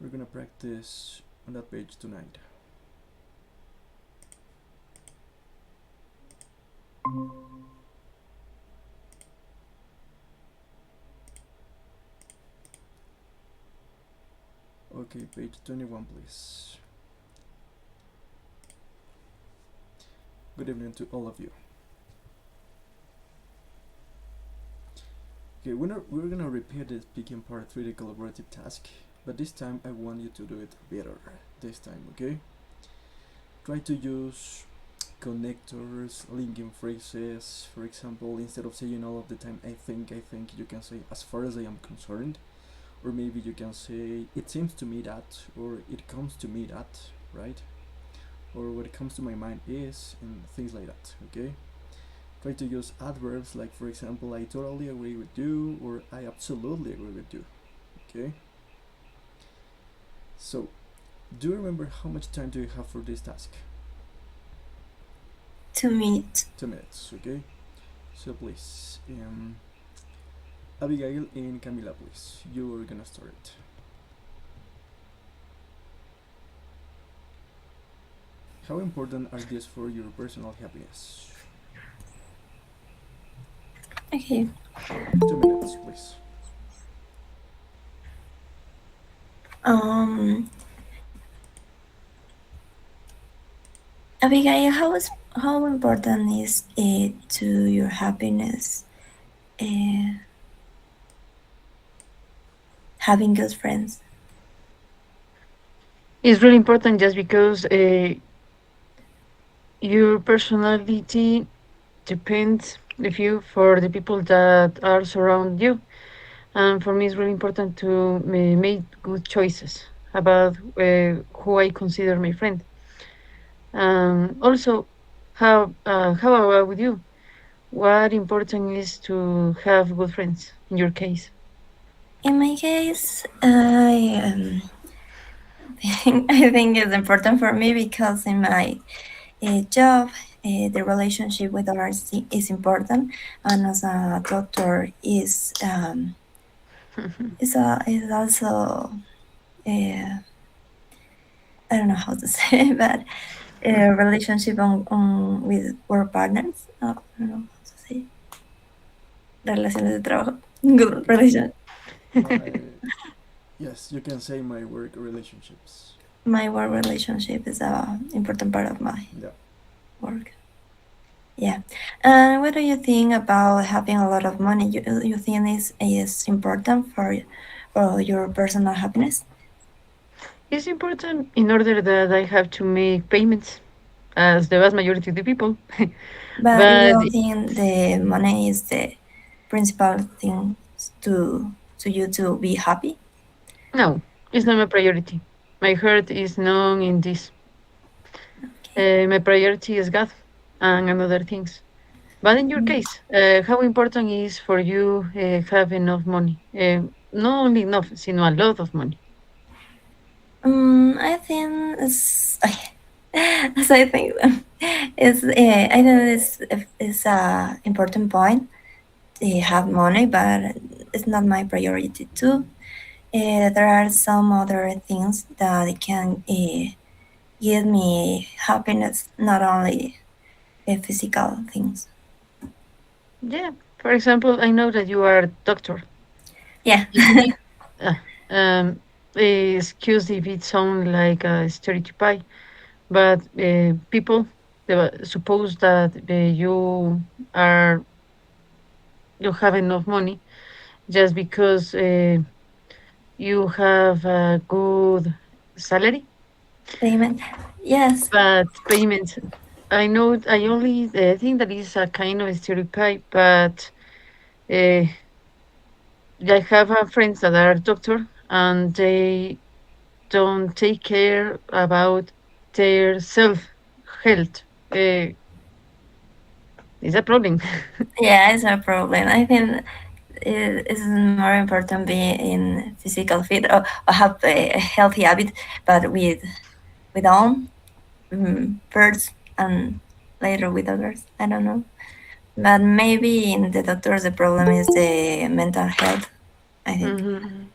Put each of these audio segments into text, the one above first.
We're gonna practice on that page tonight. Okay, page 21, please. Good evening to all of you. Okay, we're gonna repeat the speaking part 3, the collaborative task, but this time I want you to do it better this time, okay? Try to use connectors, linking phrases. For example, instead of saying all of the time I think, you can say as far as I am concerned, or maybe you can say it seems to me that, or it comes to me that, right? Or what comes to my mind is, and things like that, okay? Try to use adverbs like, for example, I totally agree with you, or I absolutely agree with you, okay? So, do you remember how much time do you have for this task? 2 minutes. 2 minutes, okay? So please, Abigail and Camila, please, you are gonna start it. How important are these for your personal happiness? Okay. 2 minutes, please. Um, Abigail, how important is it to your happiness having good friends? It's really important just because your personality depends if you for the people that are surround you. And for me, it's really important to make good choices about who I consider my friend. Also, how about with you? What important is to have good friends in your case? In my case, I think it's important for me because in my job, the relationship with others is important, and as a doctor is also I don't know how to say it, but relationship on with work partners. I don't know how to say relaciones de trabajo. Good relation. My yes, you can say my work relationships. My work relationship is a important part of my Yeah. work. Yeah. And what do you think about having a lot of money? You think is important for your personal happiness? It's important in order that I have to make payments, as the vast majority of the people. But you But don't think the money is the principal thing to you to be happy? no, it's not my priority. My heart is not in this. Okay. My priority is God and other things. But in your case, how important is for you have enough money? Not only enough, sino a lot of money. I think it's as I think it's I think it's a important point to have money, but it's not my priority too. There are some other things that can give me happiness, not only physical things. Yeah. For example, I know that you are a doctor. Yeah. If uh, um, excuse if it sounds like a stereotype, but people suppose that are you have enough money just because you have a good salary, Payment. Yes. but payment. I know. I only think that is a kind of stereotype, but uh, I have friends that are doctor and they don't take care about their self health. Is a problem. Yeah, it's a problem. I think it's more important being physical fit or have a healthy habit, but with own first and later with others. I don't know, but maybe in the doctors the problem is the mental health. I think Mhm.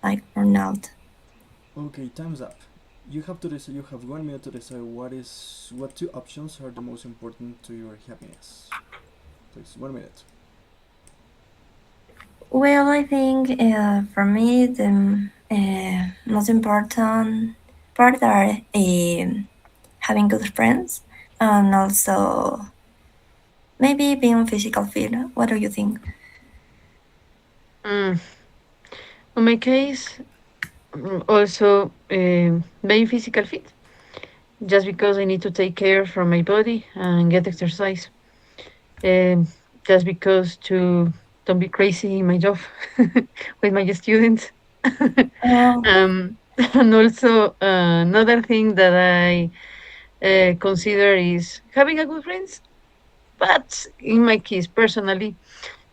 like burnout. Okay, time's up. You have to decide. You have 1 minute to decide what two options are the most important to your happiness. Please, 1 minute. Well, I think for me the most important part are having good friends and also maybe being physical fit. What do you think? Mm. In my case, also being physical fit, just because I need to take care from my body and get exercise. Um, just because to don't be crazy in my job with my students. Oh, And also another thing that I consider is having a good friends. But in my case, personally,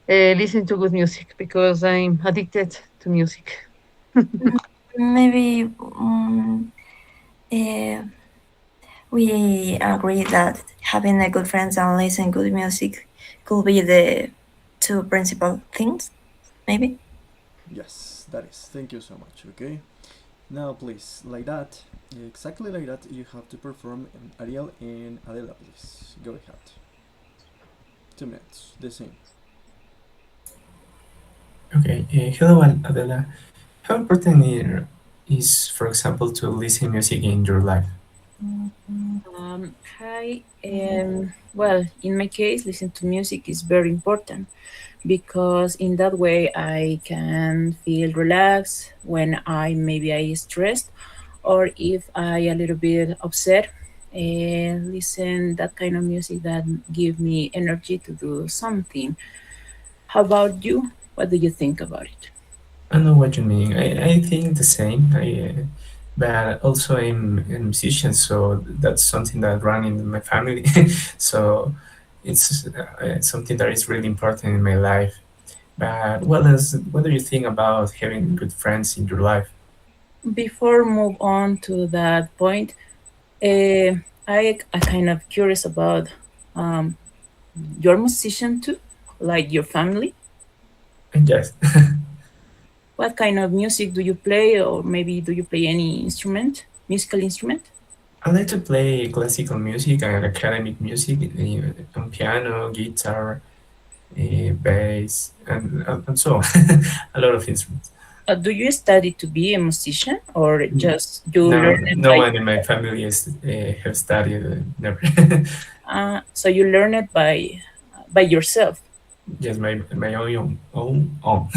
listen to good music because I'm addicted to music. maybe uh, we agree that having a good friends and listening good music could be the two principal things. Maybe. Yes, that is. Thank you so much. Okay. Now, please, like that, exactly like that, you have to perform Ariel and Adela, please. Go ahead. 2 minutes. The same. Okay, hello Adela. How important is, for example, to listen music in your life? Hi. Well, in my case, listen to music is very important because in that way I can feel relaxed when I stressed or if I a little bit upset. And listen that kind of music that give me energy to do something. How about you? What do you think about it? I know what you mean. I think the same. But also I'm a musician, so that's something that run in my family. So it's something that is really important in my life. But what do you think about having good friends in your life? Before move on to that point, I kind of curious about um, your musician too, like your family. And yes, What kind of music do you play, or maybe do you play any instrument, musical instrument? I like to play classical music and academic music on piano, guitar, bass, and so on. A lot of instruments. Do you study to be a musician, or Mm, just you No, learn it no by? one in my family is have studied. Never. So you learn it by yourself. Just my own. Oh,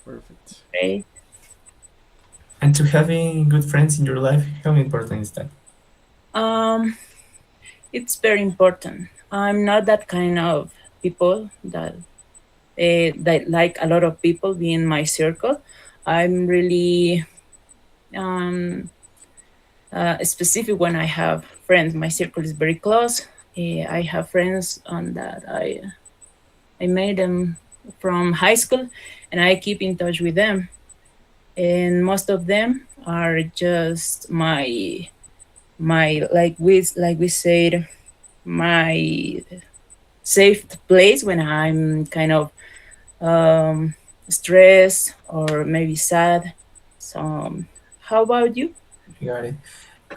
Perfect. great. And to having good friends in your life, how important is that? Um, it's very important. I'm not that kind of people that like a lot of people be in my circle. I'm really um, specific when I have friends. My circle is very close. I have friends on that I made them from high school, and I keep in touch with them. And most of them are just my like we said, my safe place when I'm kind of um, stressed or maybe sad. So, how about you? Got it.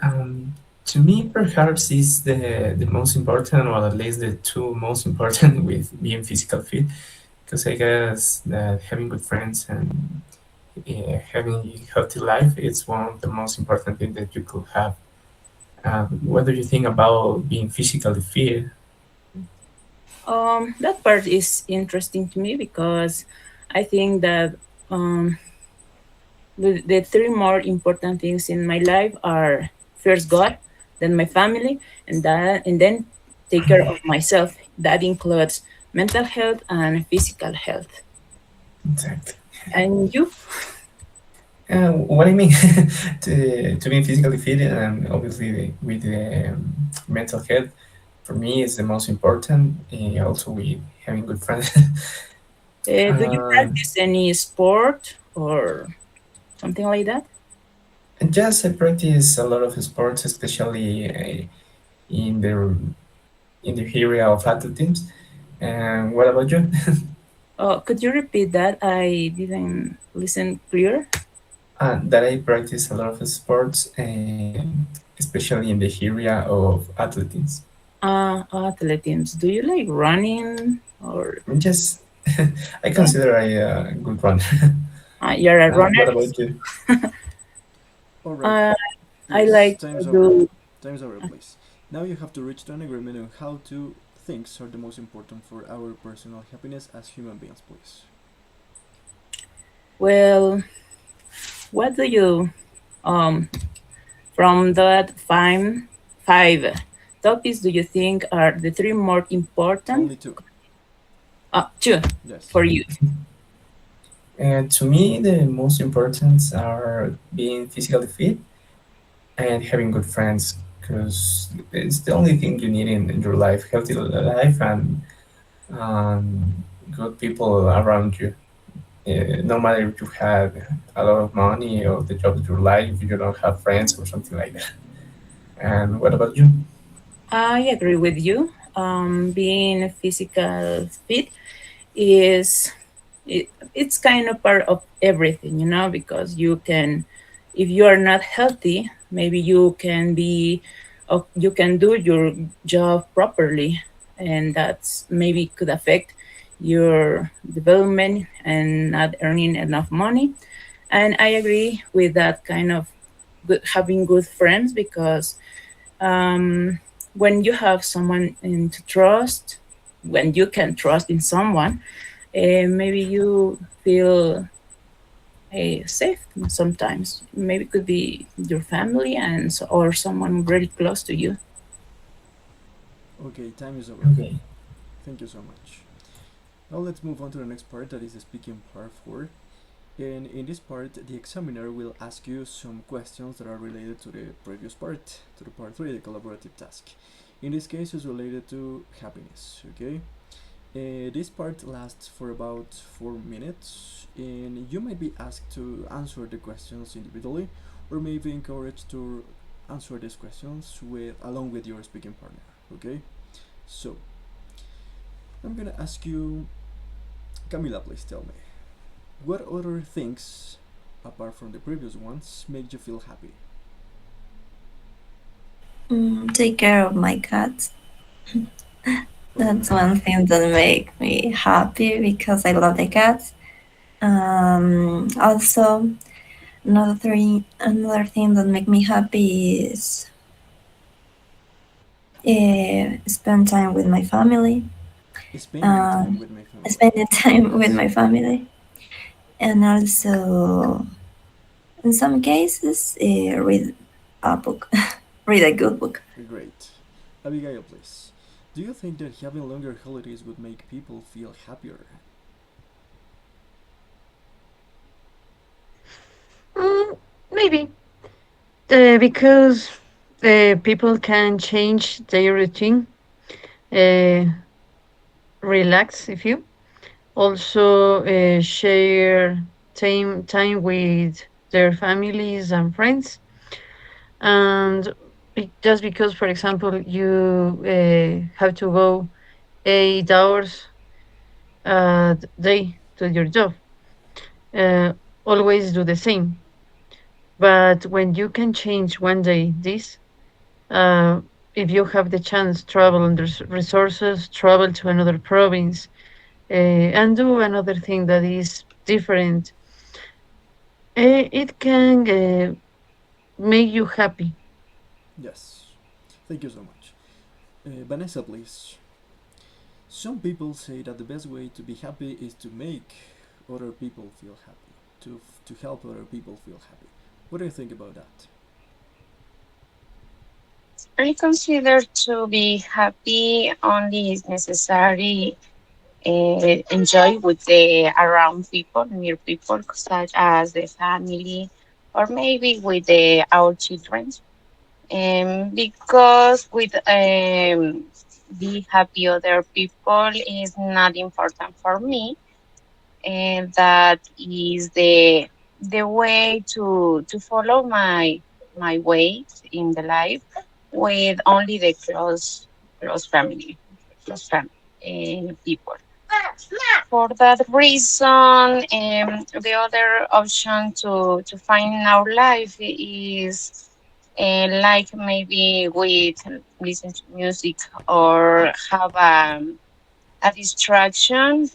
Um, to me, perhaps is the most important, or at least the two most important, with being physical fit. Because I guess that having good friends and having a healthy life is one of the most important things that you could have. What do you think about being physically fit? That part is interesting to me because I think that um, the three more important things in my life are first God, then my family, and then take care of myself. That includes mental health and physical health. Exactly. And you? What I mean, to be physically fit and obviously with mental health, for me is the most important. Also with having good friends. Do you uh, practice any sport or something like that? and just I practice a lot of sports, especially in the area of athletics. And what about you? Could you repeat that? I didn't listen clear. that I practice a lot of sports, especially in the area of athletics. Athletics. Do you like running or Just I consider I a good runner. you're a runner? What about you? Alright, Uh, I yes, like to time's over. do. Time's over, please. Now you have to reach an agreement on how two things are the most important for our personal happiness as human beings, please. Well, what do you um from that five topics do you think are the three more important? Only two. Two Yes. for you. And to me, the most important are being physically fit and having good friends, because it's the only thing you need in your life, healthy life and um, good people around you. No matter if you have a lot of money or the job of your life, if you don't have friends or something like that. And what about you? I agree with you. Being physical fit is it's kind of part of everything, because you can, if you are not healthy, maybe you can do your job properly, and that's maybe could affect your development and not earning enough money. And I agree with that kind of having good friends, because um, when you have someone in to trust, when you can trust in someone, maybe you feel safe sometimes. Maybe it could be your family or someone really close to you. Okay, time is over. Okay. Thank you so much. Now let's move on to the next part, that is the speaking part 4. And in this part, the examiner will ask you some questions that are related to the previous part, to the part 3, the collaborative task. In this case, it's related to happiness, okay? This part lasts for about 4 minutes, and you might be asked to answer the questions individually, or maybe encouraged to answer these questions along with your speaking partner, okay? So, I'm gonna ask you, Camila, please tell me, what other things, apart from the previous ones, make you feel happy? Take care of my cats. That's Alright, one thing that make me happy because I love the cats. Also, another thing that make me happy is spend time with my family. spending time Um, with my family. spending time with Nice. my family, and also in some cases read a book, read a good book. Great. Abigail, please. Do you think that having longer holidays would make people feel happier? Mm, maybe because people can change their routine, uh, relax if you also share time with their families and friends, and just because, for example, you have to go 8 hours a day to your job, uh, always do the same. But when you can change one day this, uh, if you have the chance, travel under resources, travel to another province, and do another thing that is different, it can make you happy. Yes. Thank you so much. Vanessa, please. Some people say that the best way to be happy is to make other people feel happy, to help other people feel happy. What do you think about that? I consider to be happy only is necessary enjoy with the around people, near people, such as the family, or maybe with our children. Because with be happy other people is not important for me, and that is the way to follow my way in the life with only the close family, close family people. For that reason, the other option to find in our life is like maybe we listen to music or have a distraction,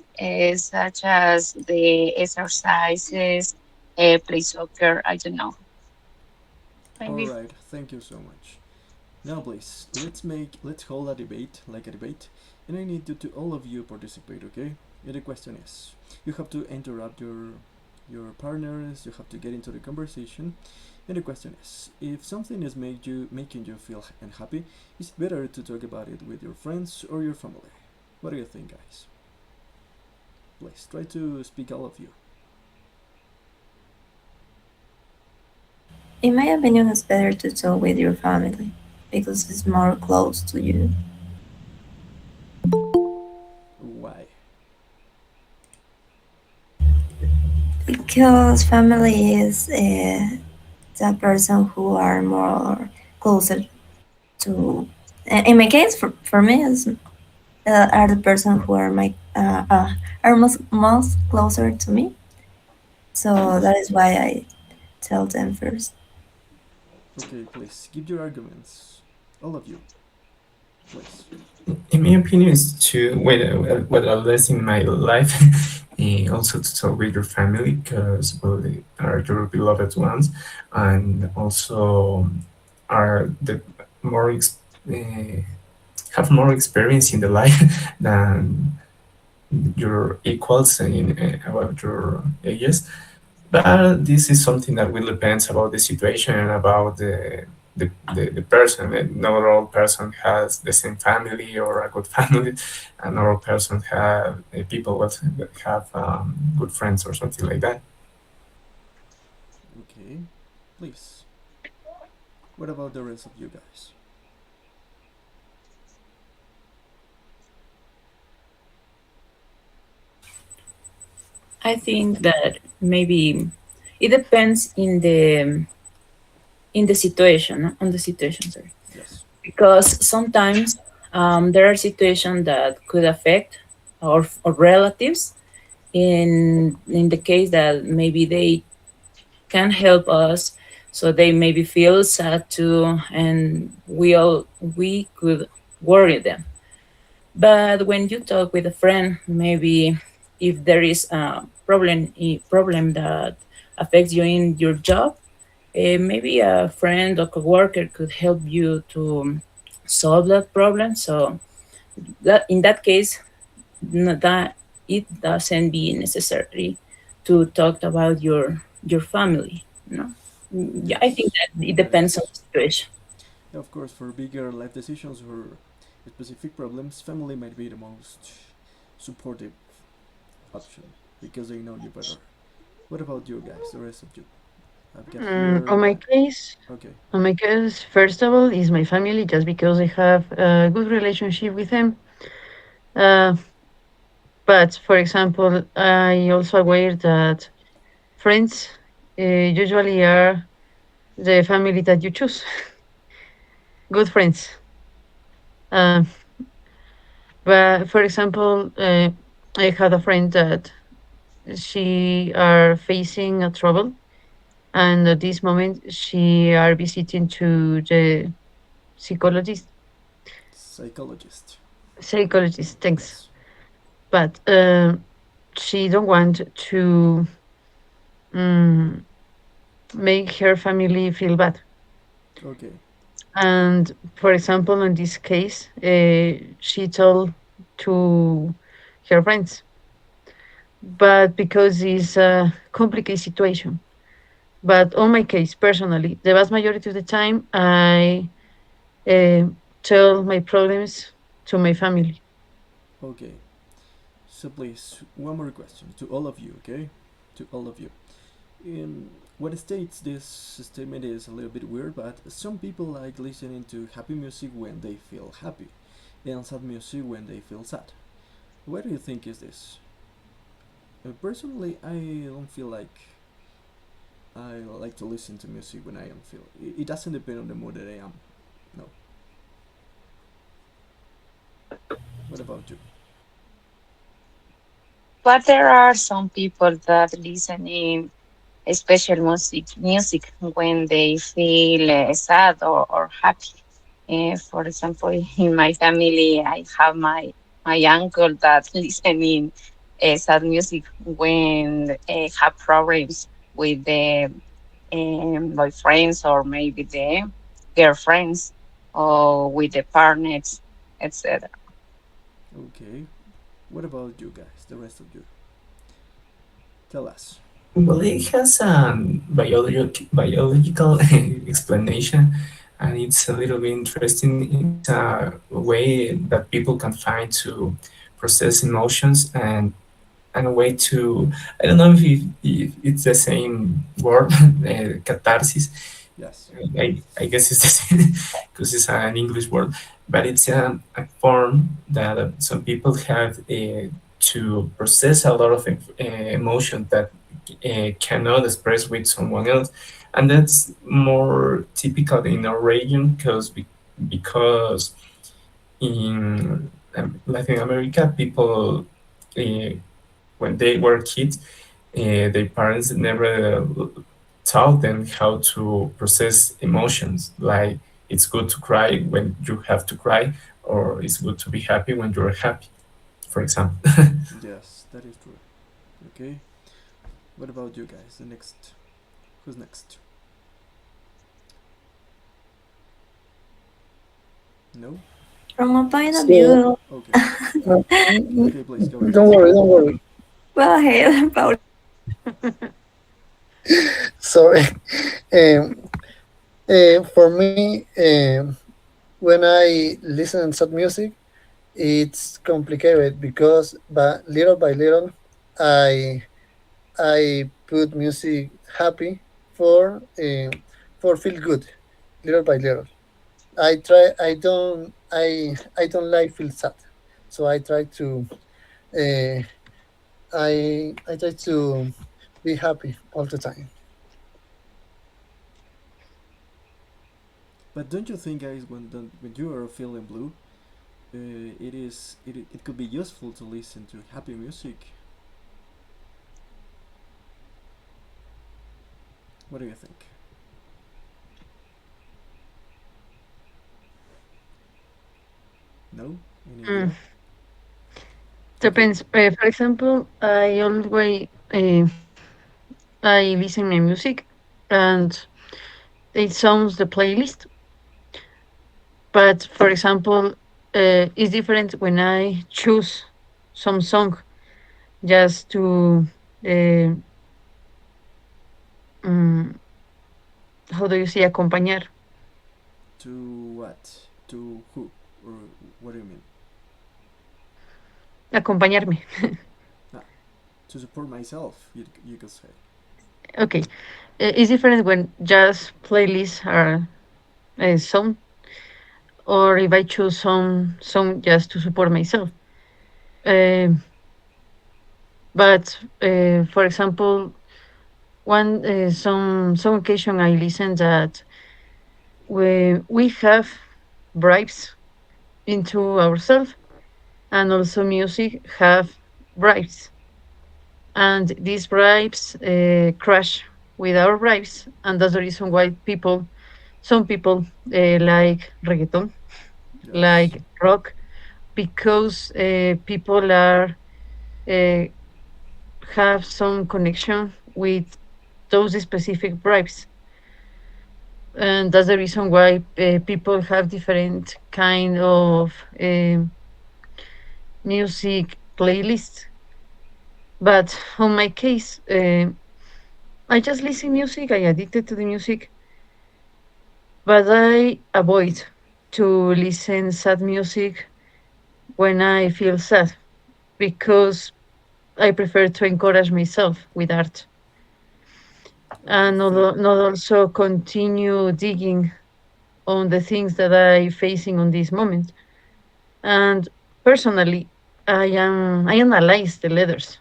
such as the exercises, play soccer. I don't know. Maybe. Alright, thank you so much. Now please, let's hold a debate, like a debate, and I need all of you participate, okay? And the question is, you have to interrupt your partners, you have to get into the conversation, and the question is, if something is making you feel unhappy, it's better to talk about it with your friends or your family. What do you think, guys? Please try to speak, all of you. In my opinion, it's better to talk with your family because it's more close to you. Why? Because family is the person who are more closer to. In my case, for me, is are the person who are my are most closer to me. So that is why I tell them first. Okay, please give your arguments, all of you, please. In my opinion, is to well, at least in my life, also to talk with your family because well, they are your beloved ones, and also are the more have more experience in the life than your equals in about your ages. But this is something that will depend about the situation and about the person. And not all person has the same family or a good family, and not all person have people that have good friends or something like that. Okay, please. What about the rest of you guys? I think that maybe it depends in the situation, no? On the situation, sorry. Yes. Because sometimes there are situations that could affect our relatives in the case that maybe they can help us, so they maybe feel sad too, and we could worry them. But when you talk with a friend, maybe if there is a problem that affects you in your job, maybe a friend or coworker could help you to solve that problem. So that in that case, that it doesn't be necessary to talk about your family. No, yeah, I think Yes. that it depends on Yes. the situation. Yeah, of course, for bigger life decisions or specific problems, family might be the most supportive option because they know you better. What about you guys, the rest of you? I've got here. On my case, Okay. first of all, is my family, just because I have a good relationship with them. Uh, but for example, I also aware that friends usually are the family that you choose. Good friends. Uh, but for example, I had a friend that she are facing a trouble, and at this moment she are visiting to the psychologist. Psychologist. Psychologist, thanks. Yes. But she don't want to um, make her family feel bad. Okay. And for example, in this case, she told to her friends, but because it's a complicated situation. But on my case, personally, the vast majority of the time, I uh, tell my problems to my family. Okay. So please, one more question to all of you, okay? To all of you. In what states this statement is a little bit weird, but some people like listening to happy music when they feel happy, and sad music when they feel sad. What do you think is this? Personally, I don't feel like I like to listen to music when I am feel. It doesn't depend on the mood that I am. No. What about you? but there are some people that listen in special music when they feel sad or happy. For example, in my family, I have my uncle that listening sad music when have problems with the boyfriends or maybe the girlfriends or with the partners, etc. Okay. What about you guys? The rest of you. Tell us. Well, it has a biological explanation, and it's a little bit interesting. It's a way that people can find to process emotions and a way to, I don't know if it's the same word, catharsis. Yes. I guess it's the same because it's an English word, but it's a form that some people have to process a lot of emotion that cannot express with someone else, and that's more typical in our region because in Latin America, people uh, when they were kids, their parents never taught them how to process emotions. Like it's good to cry when you have to cry, or it's good to be happy when you're happy, for example. Yes, that is true. Okay. What about you guys? The next. Who's next? No? From a point of So, view, Okay. mm, Okay, please go ahead. don't worry, don't worry. go ahead, Paul. Sorry. Um, for me, when I listen to sad music, it's complicated because by little, I I put music happy for feel good, little by little. I try. I don't. I don't like feel sad, so I try to. Uh, I try to be happy all the time. But don't you think, guys, when you are feeling blue, it could be useful to listen to happy music? What do you think? No? Any Mm, idea? Okay. depends. For example, I always I listen my music, and it sounds the playlist. But for example, it's different when I choose some song just to uh, um, how do you say acompañar, To what? To who? Or what do you mean? acompañarme. Ah, to support myself, you could say. Okay, it's different when just playlists are some, or if I choose some song just to support myself. Um but for example, one some occasion I listen that we have bribes into ourselves, and also music have bribes, and these bribes crash with our bribes, and that's the reason why some people like reggaeton, Yes. like rock, because people are uh, have some connection with those specific bribes, and that's the reason why people have different kind of music playlists. But on my case, I just listen music. I addicted to the music, but I avoid to listen sad music when I feel sad, because I prefer to encourage myself with art, Okay, and thank. not also continue digging on the things that I facing on this moment. And personally, I analyze the letters,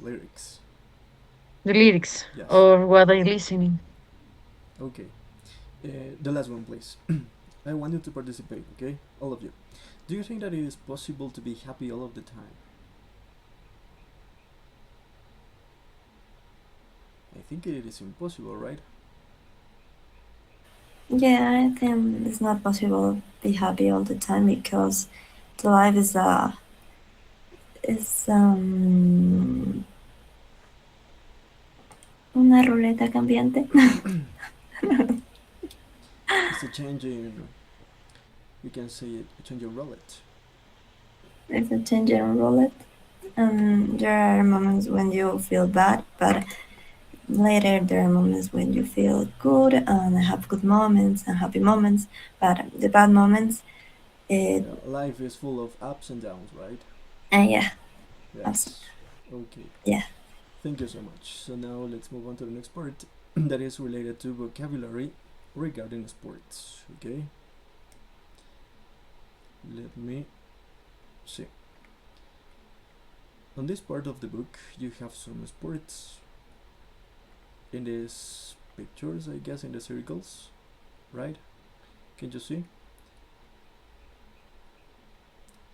Lyrics. the lyrics, Yes. or what I listening. Okay. The last one, please. I want you to participate, okay? All of you. Do you think that it is possible to be happy all of the time? I think it is impossible, right? Yeah, I think it's not possible to be happy all the time because the life is una ruleta cambiante. It's a changing, you can say it, a changing roulette. It's a changing roulette. There are moments when you feel bad, but later there are moments when you feel good and have good moments and happy moments. But the bad moments, it, Yeah, life is full of ups and downs, right? yeah, Yes. Okay. yeah. Thank you so much. So now let's move on to the next part that is related to vocabulary regarding sports. Okay. Let me see. On this part of the book, you have some sports in these pictures, I guess, in the circles, right? Can you see?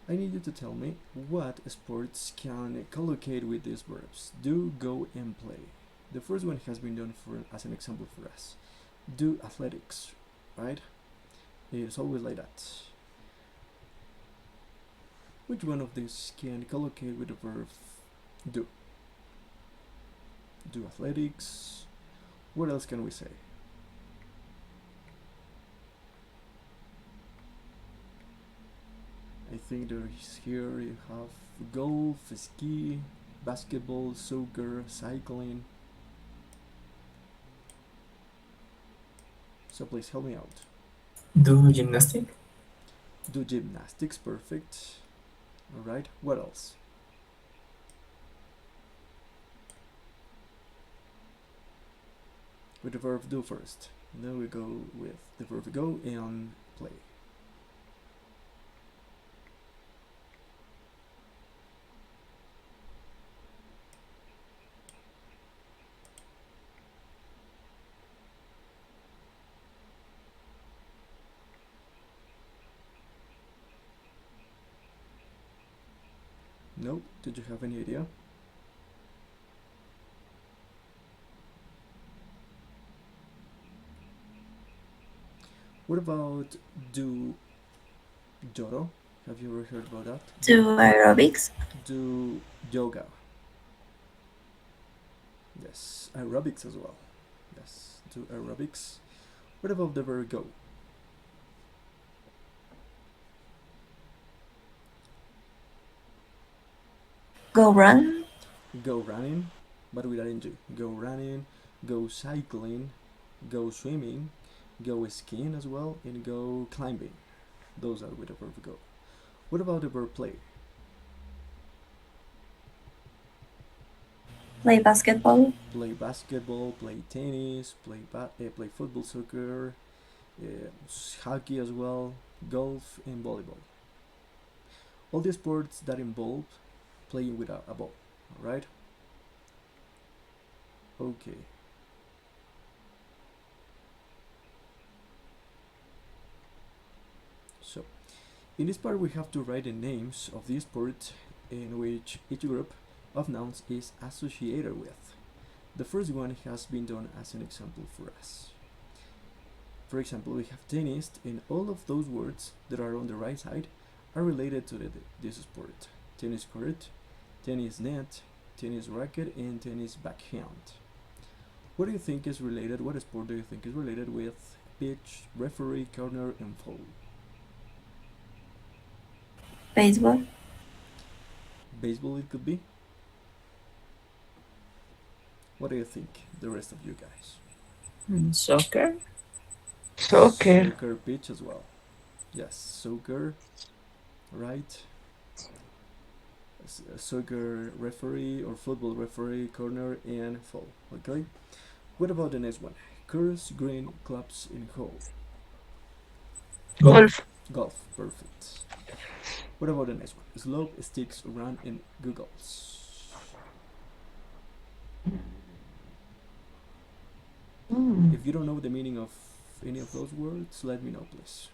I need you to tell me what sports can collocate with these verbs. Do, go, and play. The first one has been done for as an example for us. Do athletics, right? It's always like that. Which one of these can collocate with the verb do? Do athletics. What else can we say? I think there is here you have golf, ski, basketball, soccer, cycling. So please help me out. Do gymnastic? Do gymnastics, perfect. Alright, what else? With the verb do first. Then we go with the verb go and play. No? Did you have any idea? What about do Joro? Have you ever heard about that? Do aerobics. Do yoga. Yes, aerobics as well. Yes, do aerobics. What about the verb go? Go run. Go running, but without ing. Go running, go cycling, go swimming, go skiing as well, and go climbing. Those are with the verb go. What about the verb play? Play basketball. Play basketball, play tennis, play football, soccer, hockey as well, golf, and volleyball. All the sports that involve playing with a ball. Alright? Okay. So, in this part we have to write the names of the sport in which each group of nouns is associated with. The first one has been done as an example for us. For example, we have tennis, and all of those words that are on the right side are related to this sport. Tennis court, tennis net, tennis racket, and tennis backhand. What do you think is related? What sport do you think is related with pitch, referee, corner, and foul? Baseball. Baseball it could be. What do you think, the rest of you guys? Soccer. Soccer. Soccer pitch as well. Yes, soccer, right? Soccer referee or football referee, corner, and foul. Okay. What about the next one? Course, green, clubs, and hole. Golf. Golf, perfect. What about the next one? Slope, sticks, run, and googles. If you don't know the meaning of any of those words, let me know, please.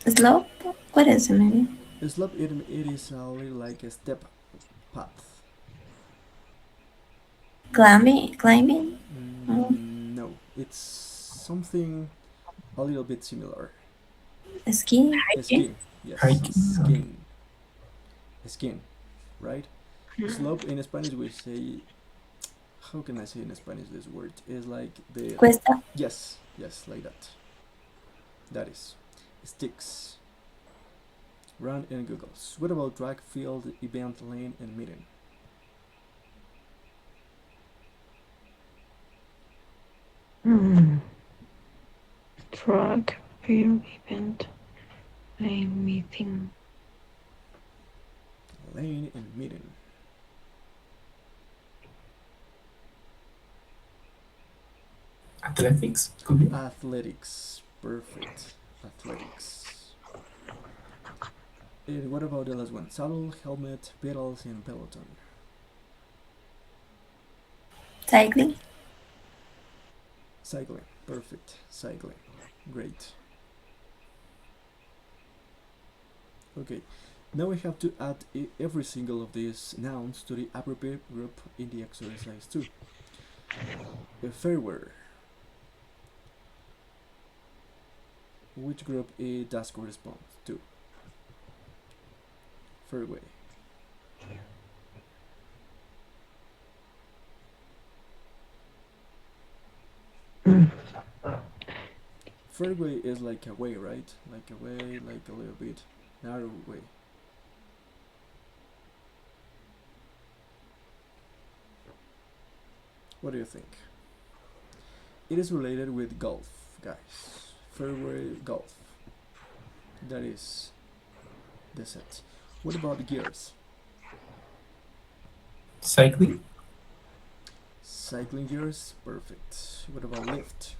Slope. What is the meaning? Slope, it is a little like a step path. Climbing? Oh, No, it's something a little bit similar. skiing? Skin, yes, Hiking. Okay. skin, skin, right? Slope in Spanish we say, how can I say in Spanish this word? Is like the, Cuesta? yes, yes, like that. That is. Sticks. Run in Googles. What about track, field, event, lane, and meeting? Track, film, event, lane, meeting. Lane and meeting. Athletics could be. Athletics. Perfect. Athletics. And what about the last one? Saddle, helmet, pedals, and peloton. Cycling? Cycling. Perfect. Cycling. Great. Okay. Now we have to add every single of these nouns to the appropriate group in the exercise 2. Fairwear. Which group it does correspond to? Fairway. Fairway is like a way, right? Like a way, like a little bit narrow way. What do you think? It is related with golf, guys. Fairway golf. That is the set. What about gears? Cycling. Cycling gears, perfect. What about lift?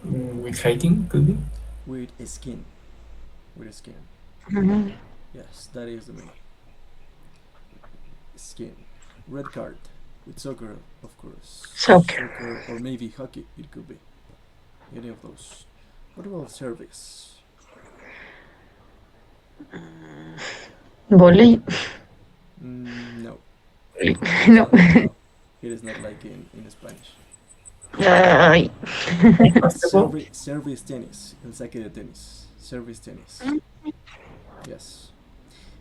With hiking could be. With a skin. With a skin. Mhm. Yes, that is the main. Skin. Red card. With soccer, of course. Soccer. Or maybe hockey, it could be. Any of those. What about service? Volley. No. No. No. It is not like in Spanish. Ay. Basketball. Service tennis. El saque de tenis. Service tennis. Yes.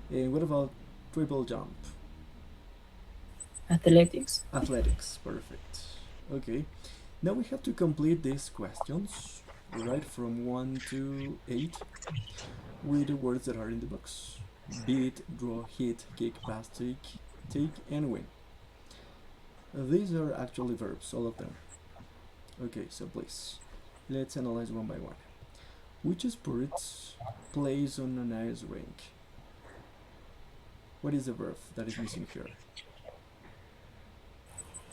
And what about triple jump? Athletics. Athletics. Perfect. Okay. Now we have to complete these questions, right from 1 to 8, with the words that are in the box. Beat, draw, hit, kick, pass, take, and win. These are actually verbs, all of them. Okay, so please, let's analyze one by one. Which sport plays on an ice rink? What is the verb that is missing here?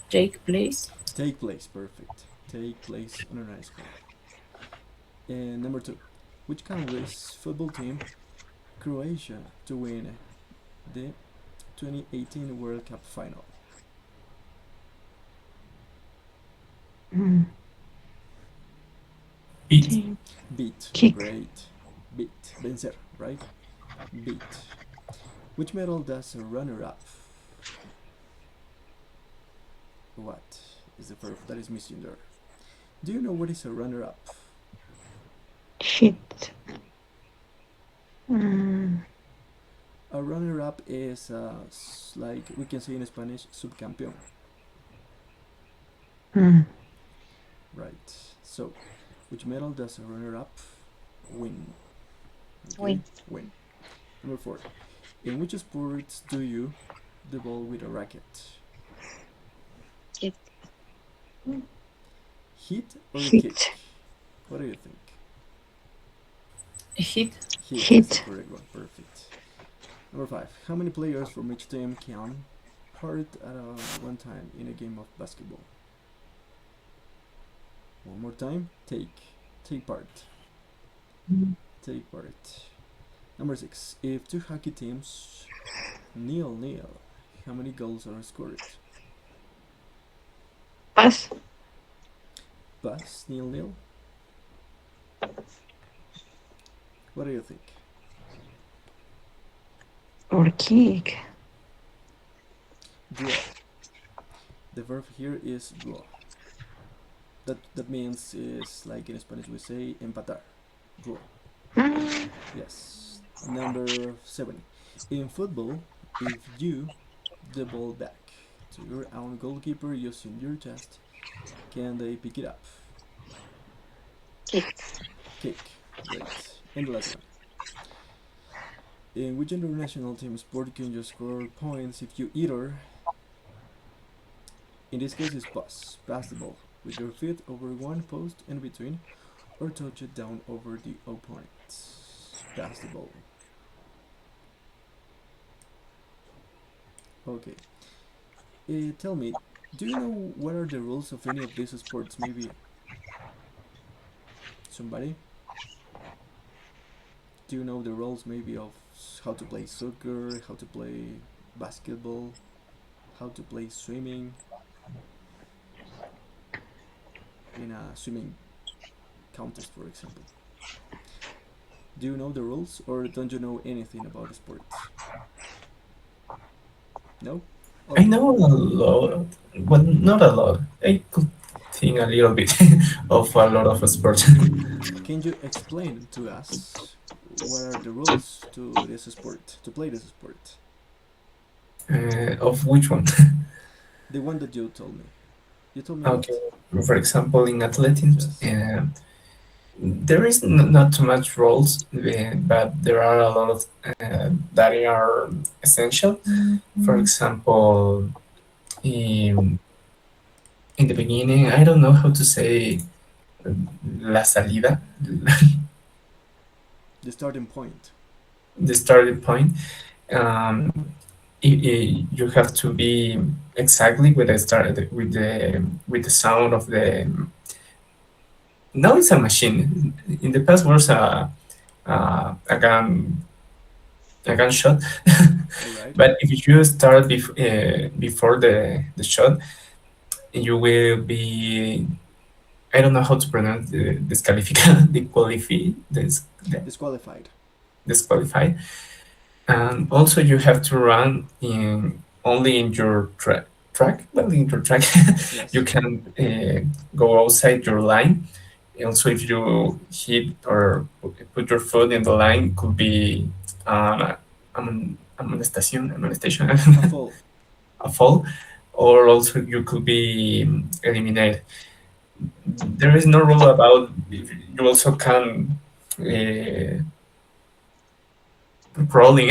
Take place. Take place, perfect. Take place on an ice rink. And number 2, which country's football team Croatia to win the 2018 World Cup final? Beat. Beat. Kick. Great. Beat. Vencer, right? Beat. Which medal does a runner-up? What is the verb that is missing there? Do you know what is a runner-up? Hit. A runner-up is like we can say in Spanish, subcampeón. Right. So, which medal does a runner-up win? Okay. Win. Number 4. In which sports do you the ball with a racket? Hit. Hit or Hit. kick? What do you think? Hit. Hit. Is the correct one. Perfect. Number 5. How many players from each team can part at one time in a game of basketball? One more time. Take part. Take part. Number 6. If two hockey teams 0-0, how many goals are scored? Pass. Pass 0-0. What do you think? Or kick. Draw. The verb here is draw. That means is like in Spanish we say empatar. Draw. Yes. Number 7. In football, if you the ball back to your own goalkeeper using your chest, can they pick it up? Kick. Kick. Great. And the last one. In which international team sport can you score points if you either, in this case is pass the ball with your feet over one post in between, or touch it down over the opponent? Pass the ball. Okay. Tell me, do you know what are the rules of any of these sports? Maybe somebody? Do you know the rules maybe of how to play soccer, how to play basketball, how to play swimming in a swimming contest, for example? Do you know the rules, or don't you know anything about sports? No? I know a lot, well, not a lot. I could think a little bit of a lot of sports. Can you explain to us what are the rules to this sport, to play this sport? Of which one? The one that you told me. You told me Okay, for example, in athletics, Yes. there is not too much roles, but there are a lot of that are essential. For example, in the beginning, I don't know how to say la salida, The starting point. the starting point. Um, you have to be exactly with the start with the sound of the. Now it's a machine. In the past was a gunshot. Alright. But if you start before the shot, you will be. I don't know how to pronounce the Disqualified. disqualified. And also you have to run in only in your track. Well, in your track, Yes. you can go outside your line. Also, if you hit or put your foot in the line, could be amonestation, A fall. a fall, or also you could be eliminated. There is no rule about. You also can crawling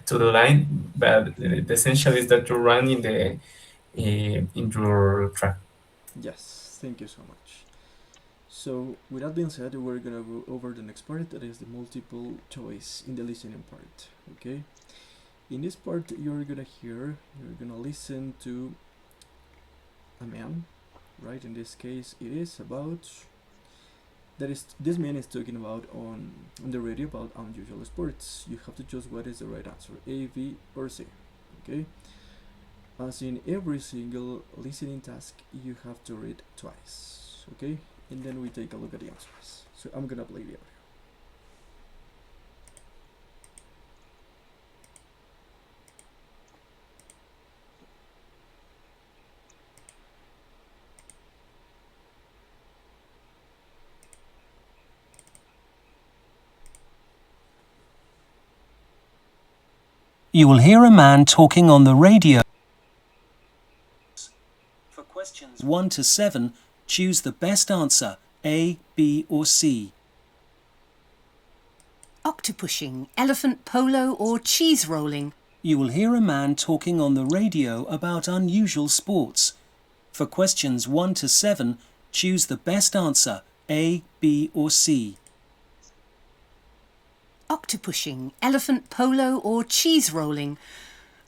to the line, but the essential is that you run in your track. Yes, thank you so much. So, with that being said, we're gonna go over the next part, that is the multiple choice in the listening part. Okay? In this part, you're gonna listen to a man, right? In this case, it is about. This man is talking about on the radio about unusual sports. You have to choose what is the right answer, A, B, or C. Okay? As in every single listening task, you have to read twice. Okay? And then we take a look at the answers. So I'm gonna play the audio. You will hear a man talking on the radio. For questions 1 to 7, choose the best answer, A, B or C. Octopushing, elephant polo or cheese rolling. You will hear a man talking on the radio about unusual sports. For questions 1 to 7, choose the best answer, A, B or C. Octopushing, elephant polo or cheese rolling.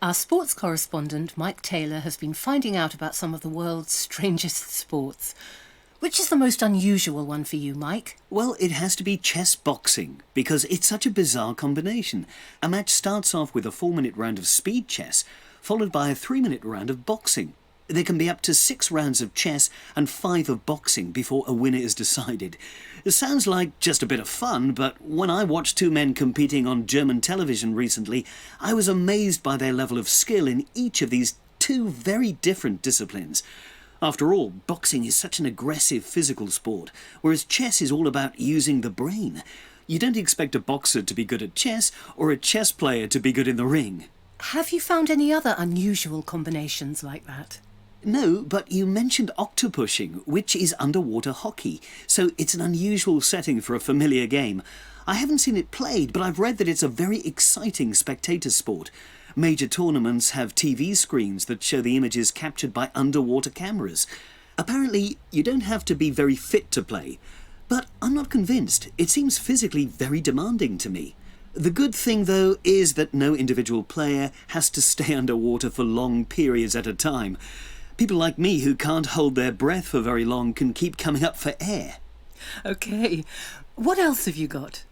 Our sports correspondent, Mike Taylor, has been finding out about some of the world's strangest sports. Which is the most unusual one for you, Mike? Well, it has to be chess boxing, because it's such a bizarre combination. A match starts off with a 4-minute round of speed chess, followed by a 3-minute round of boxing. There can be up to 6 rounds of chess and 5 of boxing before a winner is decided. It sounds like just a bit of fun, but when I watched 2 men competing on German television recently, I was amazed by their level of skill in each of these 2 very different disciplines. After all, boxing is such an aggressive physical sport, whereas chess is all about using the brain. You don't expect a boxer to be good at chess or a chess player to be good in the ring. Have you found any other unusual combinations like that? No, but you mentioned octopushing, which is underwater hockey, so it's an unusual setting for a familiar game. I haven't seen it played, but I've read that it's a very exciting spectator sport. Major tournaments have TV screens that show the images captured by underwater cameras. Apparently, you don't have to be very fit to play, but I'm not convinced. It seems physically very demanding to me. The good thing, though, is that no individual player has to stay underwater for long periods at a time. People like me who can't hold their breath for very long can keep coming up for air. OK. What else have you got?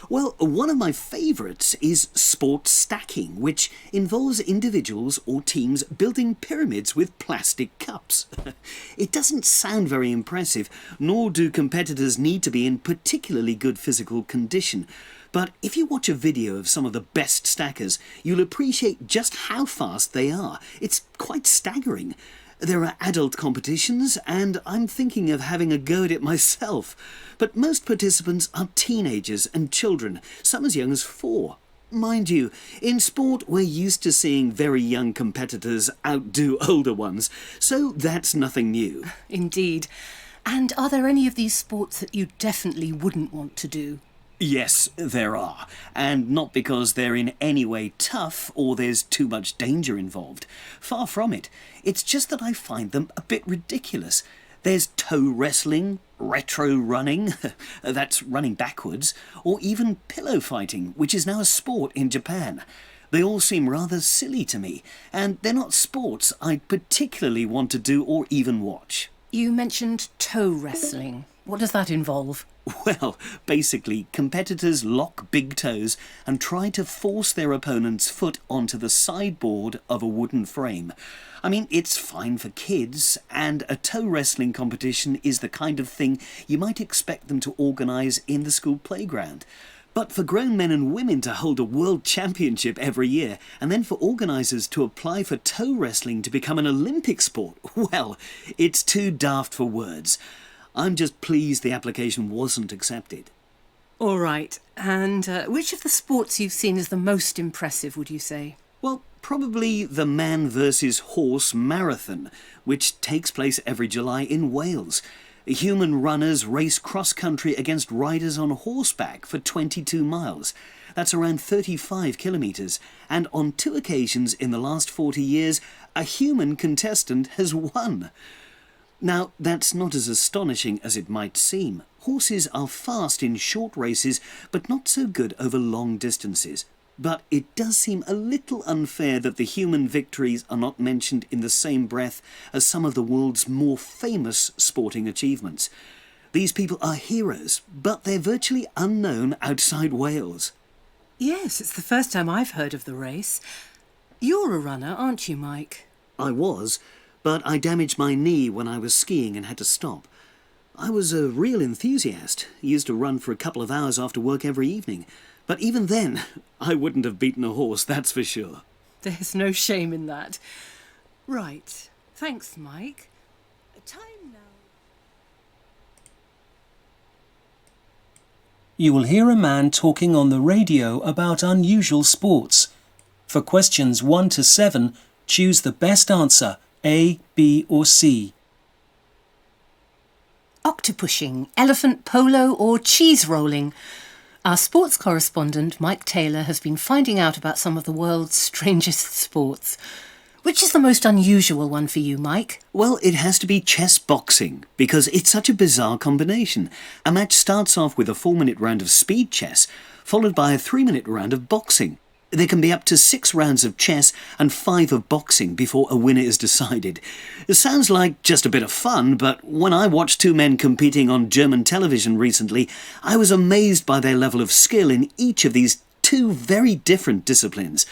Well, one of my favourites is sport stacking, which involves individuals or teams building pyramids with plastic cups. It doesn't sound very impressive, nor do competitors need to be in particularly good physical condition. But if you watch a video of some of the best stackers, you'll appreciate just how fast they are. It's quite staggering. There are adult competitions, and I'm thinking of having a go at it myself. But most participants are teenagers and children, some as young as 4. Mind you, in sport we're used to seeing very young competitors outdo older ones, so that's nothing new. Indeed. And are there any of these sports that you definitely wouldn't want to do? Yes, there are, and not because they're in any way tough or there's too much danger involved. Far from it. It's just that I find them a bit ridiculous. There's toe wrestling, retro running, that's running backwards, or even pillow fighting, which is now a sport in Japan. They all seem rather silly to me, and they're not sports I particularly want to do or even watch. You mentioned toe wrestling. What does that involve? Well, basically, competitors lock big toes and try to force their opponent's foot onto the sideboard of a wooden frame. I mean, it's fine for kids, and a toe wrestling competition is the kind of thing you might expect them to organise in the school playground. But for grown men and women to hold a world championship every year, and then for organisers to apply for toe wrestling to become an Olympic sport, well, it's too daft for words. I'm just pleased the application wasn't accepted. All right. And which of the sports you've seen is the most impressive, would you say? Well, probably the man versus horse marathon, which takes place every July in Wales. Human runners race cross-country against riders on horseback for 22 miles. That's around 35 kilometres. And on 2 occasions in the last 40 years, a human contestant has won. Now, that's not as astonishing as it might seem. Horses are fast in short races, but not so good over long distances. But it does seem a little unfair that the human victories are not mentioned in the same breath as some of the world's more famous sporting achievements. These people are heroes, but they're virtually unknown outside Wales. Yes, it's the first time I've heard of the race. You're a runner, aren't you, Mike? I was, but I damaged my knee when I was skiing and had to stop. I was a real enthusiast. Used to run for a couple of hours after work every evening. But even then, I wouldn't have beaten a horse, that's for sure. There's no shame in that. Right. Thanks, Mike. Time now. You will hear a man talking on the radio about unusual sports. For questions 1 to 7, choose the best answer, A, B or C. Octopushing, elephant polo or cheese rolling. Our sports correspondent, Mike Taylor, has been finding out about some of the world's strangest sports. Which is the most unusual one for you, Mike? Well, it has to be chess boxing, because it's such a bizarre combination. A match starts off with a 4-minute round of speed chess, followed by a 3-minute round of boxing. There can be up to 6 rounds of chess and 5 of boxing before a winner is decided. It sounds like just a bit of fun, but when I watched 2 men competing on German television recently, I was amazed by their level of skill in each of these 2 very different disciplines.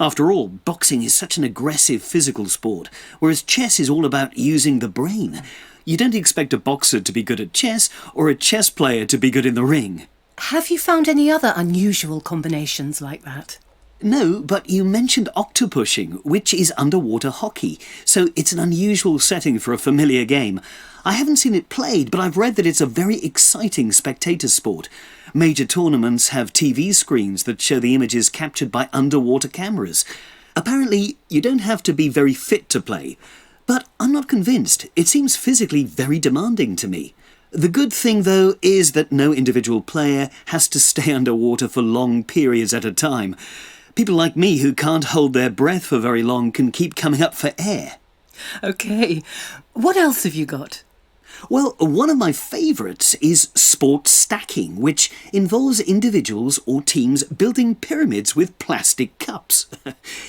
After all, boxing is such an aggressive physical sport, whereas chess is all about using the brain. You don't expect a boxer to be good at chess or a chess player to be good in the ring. Have you found any other unusual combinations like that? No, but you mentioned octopushing, which is underwater hockey, so it's an unusual setting for a familiar game. I haven't seen it played, but I've read that it's a very exciting spectator sport. Major tournaments have TV screens that show the images captured by underwater cameras. Apparently, you don't have to be very fit to play, but I'm not convinced. It seems physically very demanding to me. The good thing, though, is that no individual player has to stay underwater for long periods at a time. People like me who can't hold their breath for very long can keep coming up for air. OK. What else have you got? Well, one of my favourites is sport stacking, which involves individuals or teams building pyramids with plastic cups.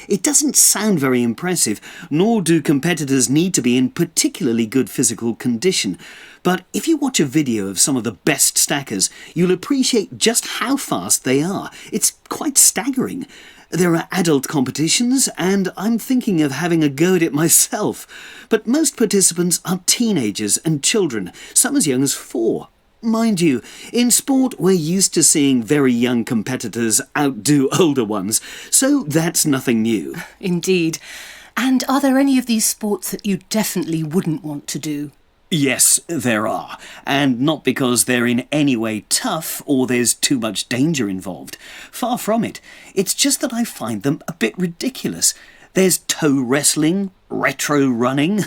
It doesn't sound very impressive, nor do competitors need to be in particularly good physical condition. But if you watch a video of some of the best stackers, you'll appreciate just how fast they are. It's quite staggering. There are adult competitions, and I'm thinking of having a go at it myself. But most participants are teenagers and children, some as young as 4. Mind you, in sport we're used to seeing very young competitors outdo older ones, so that's nothing new. Indeed. And are there any of these sports that you definitely wouldn't want to do? Yes, there are, and not because they're in any way tough or there's too much danger involved. Far from it. It's just that I find them a bit ridiculous. There's toe wrestling, retro running,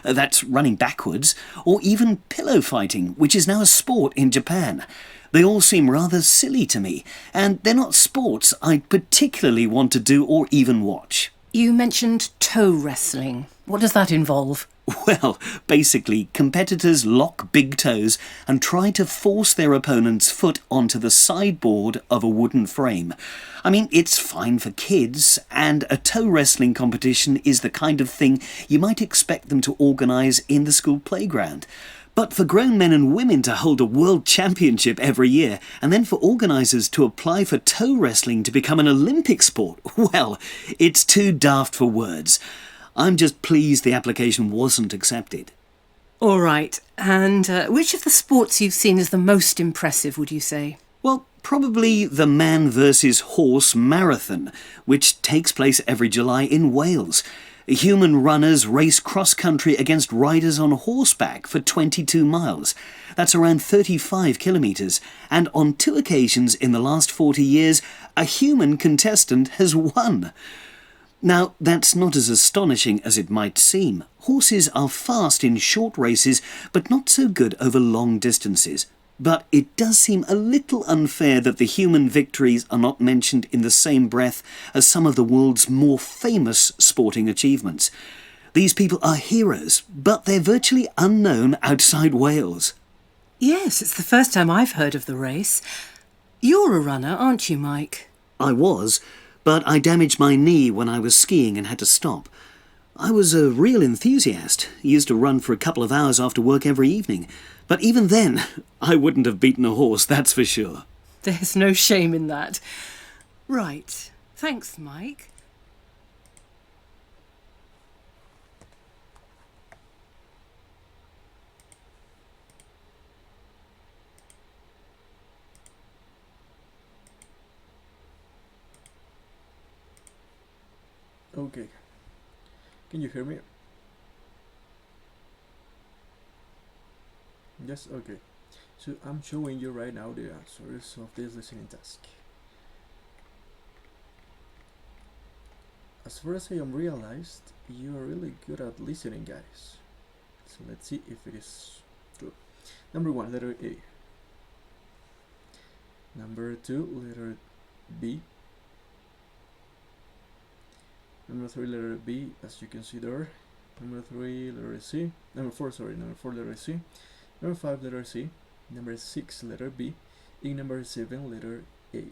that's running backwards, or even pillow fighting, which is now a sport in Japan. They all seem rather silly to me, and they're not sports I'd particularly want to do or even watch. You mentioned toe wrestling. What does that involve? Well, basically, competitors lock big toes and try to force their opponent's foot onto the sideboard of a wooden frame. I mean, it's fine for kids, and a toe wrestling competition is the kind of thing you might expect them to organise in the school playground. But for grown men and women to hold a world championship every year, and then for organisers to apply for toe wrestling to become an Olympic sport, well, it's too daft for words. I'm just pleased the application wasn't accepted. All right. And which of the sports you've seen is the most impressive, would you say? Well, probably the man versus horse marathon, which takes place every July in Wales. Human runners race cross-country against riders on horseback for 22 miles. That's around 35 kilometres. And on 2 occasions in the last 40 years, a human contestant has won. Now, that's not as astonishing as it might seem. Horses are fast in short races, but not so good over long distances. But it does seem a little unfair that the human victories are not mentioned in the same breath as some of the world's more famous sporting achievements. These people are heroes, but they're virtually unknown outside Wales. Yes, it's the first time I've heard of the race. You're a runner, aren't you, Mike? I was, but I damaged my knee when I was skiing and had to stop. I was a real enthusiast. Used to run for a couple of hours after work every evening. But even then, I wouldn't have beaten a horse, that's for sure. There's no shame in that. Right. Thanks, Mike. Okay. Can you hear me? Yes, okay. So I'm showing you right now the answers of this listening task. As far as I am realized, you are really good at listening, guys. So let's see if it is true. Number 1, letter A. Number 2, letter B. Number 3, letter B, as you can see there. Number 3, letter C. Number 4, letter C. Number 5, letter C. Number 6, letter B. And number 7, letter A.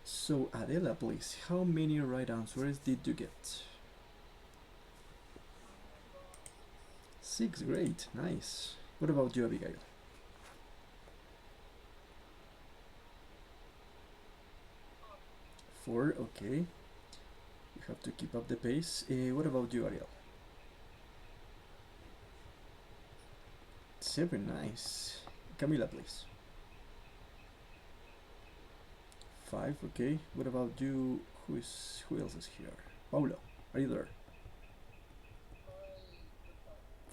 So Adela, please, how many right answers did you get? 6, great, nice. What about you, Abigail? 4, okay. You have to keep up the pace. What about you, Ariel? 7, nice. Camila, please. 5, okay. What about you? Who else is here? Paulo, are you there?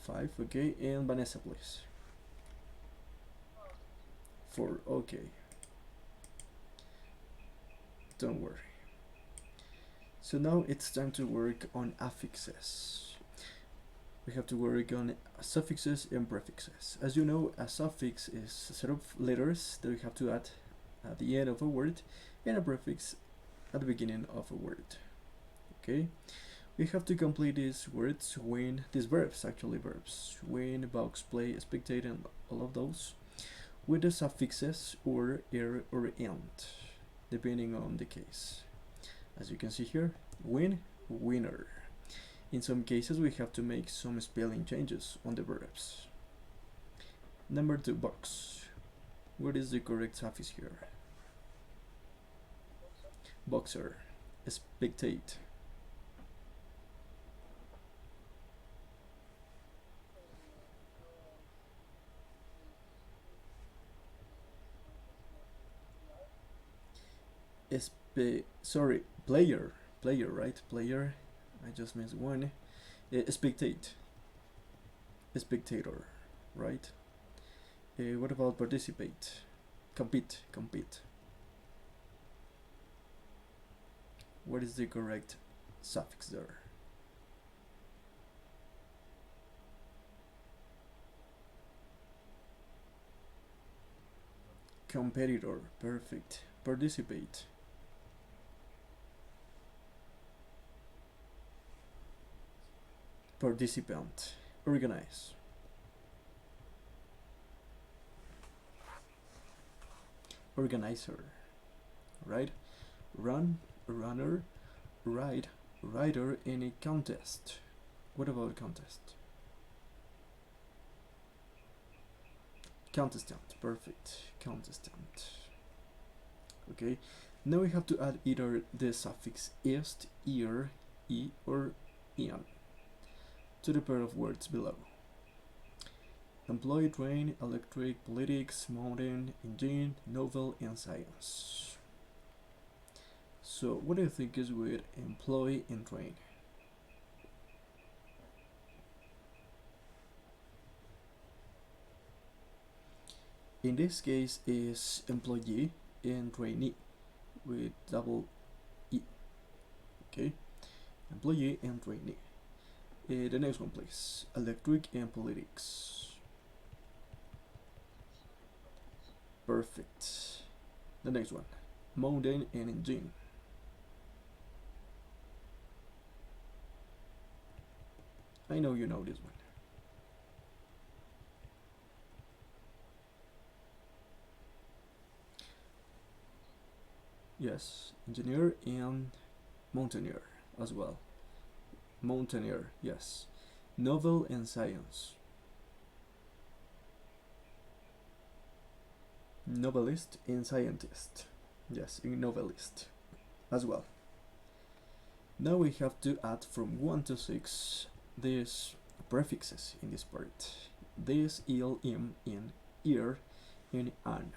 5, okay. And Vanessa, please. 4, okay. Don't worry. So now it's time to work on affixes. We have to work on suffixes and prefixes. As you know, a suffix is a set of letters that we have to add at the end of a word, and a prefix at the beginning of a word. Okay, we have to complete these words when these verbs, actually verbs, when, box, play, spectate, and all of those, with the suffixes or er or end, depending on the case. As you can see here, win, winner. In some cases we have to make some spelling changes on the verbs. Number 2, box. What is the correct suffix here? Boxer. Spectate. Sorry, player, right? Player, I just missed one. Spectate, spectator, right? What about participate? Compete. What is the correct suffix there? Competitor, perfect. Participate. Participant. Organize. Organizer. Right? Run, runner, ride, rider in a contest. What about contest? Contestant. Perfect. Contestant. Okay. Now we have to add either the suffix est, ear, e, or ian to the pair of words below. Employ, train, electric, politics, mountain, engine, novel, and science. So what do you think is with employ and train? In this case is employee and trainee with double E. Okay, employee and trainee. The next one, please. Electric and politics. Perfect. The next one. Mountain and engine. I know you know this one. Yes, engineer and mountaineer as well. Mountaineer, yes. Novel and science. Novelist and scientist. Yes, a novelist as well. Now we have to add from 1 to 6 these prefixes in this part. This, il, im, in, ear, and an.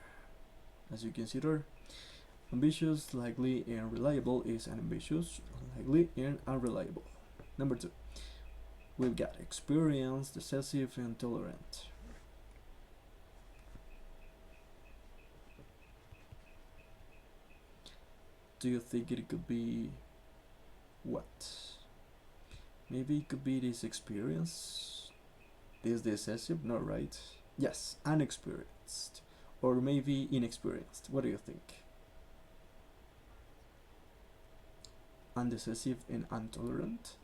As you can see there, ambitious, likely, and reliable is unambitious, likely, and unreliable. Number 2, we've got experienced, decisive, and tolerant. Do you think it could be what? Maybe it could be this experience, this decisive, no, right? Yes, unexperienced, or maybe inexperienced. What do you think? Undecisive and intolerant.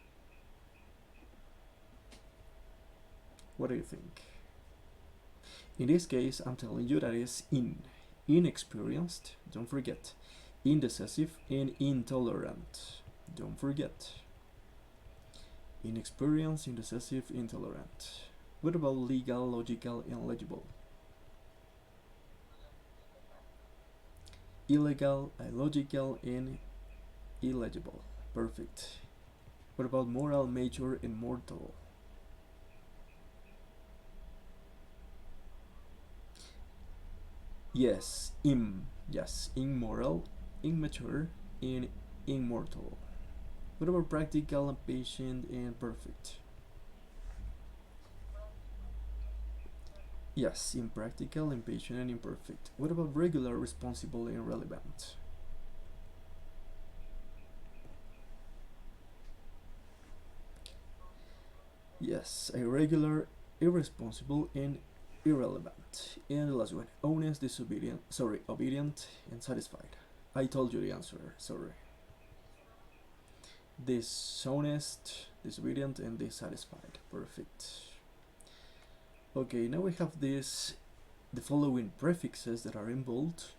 What do you think? In this case, I'm telling you that is inexperienced, don't forget, indecisive and intolerant, don't forget. Inexperienced, indecisive, intolerant. What about legal, logical, and legible? Illegal, illogical, and illegible. Perfect. What about moral, major, and mortal? Yes, yes, immoral, immature, and immortal. What about practical, impatient, and perfect? Yes, impractical, impatient, and imperfect. What about regular, responsible, and relevant? Yes, irregular, irresponsible, and irrelevant. And the last one, honest, disobedient, sorry, obedient, and satisfied. I told you the answer, sorry. Dishonest, disobedient, and dissatisfied. Perfect. Okay, now we have the following prefixes that are in bold,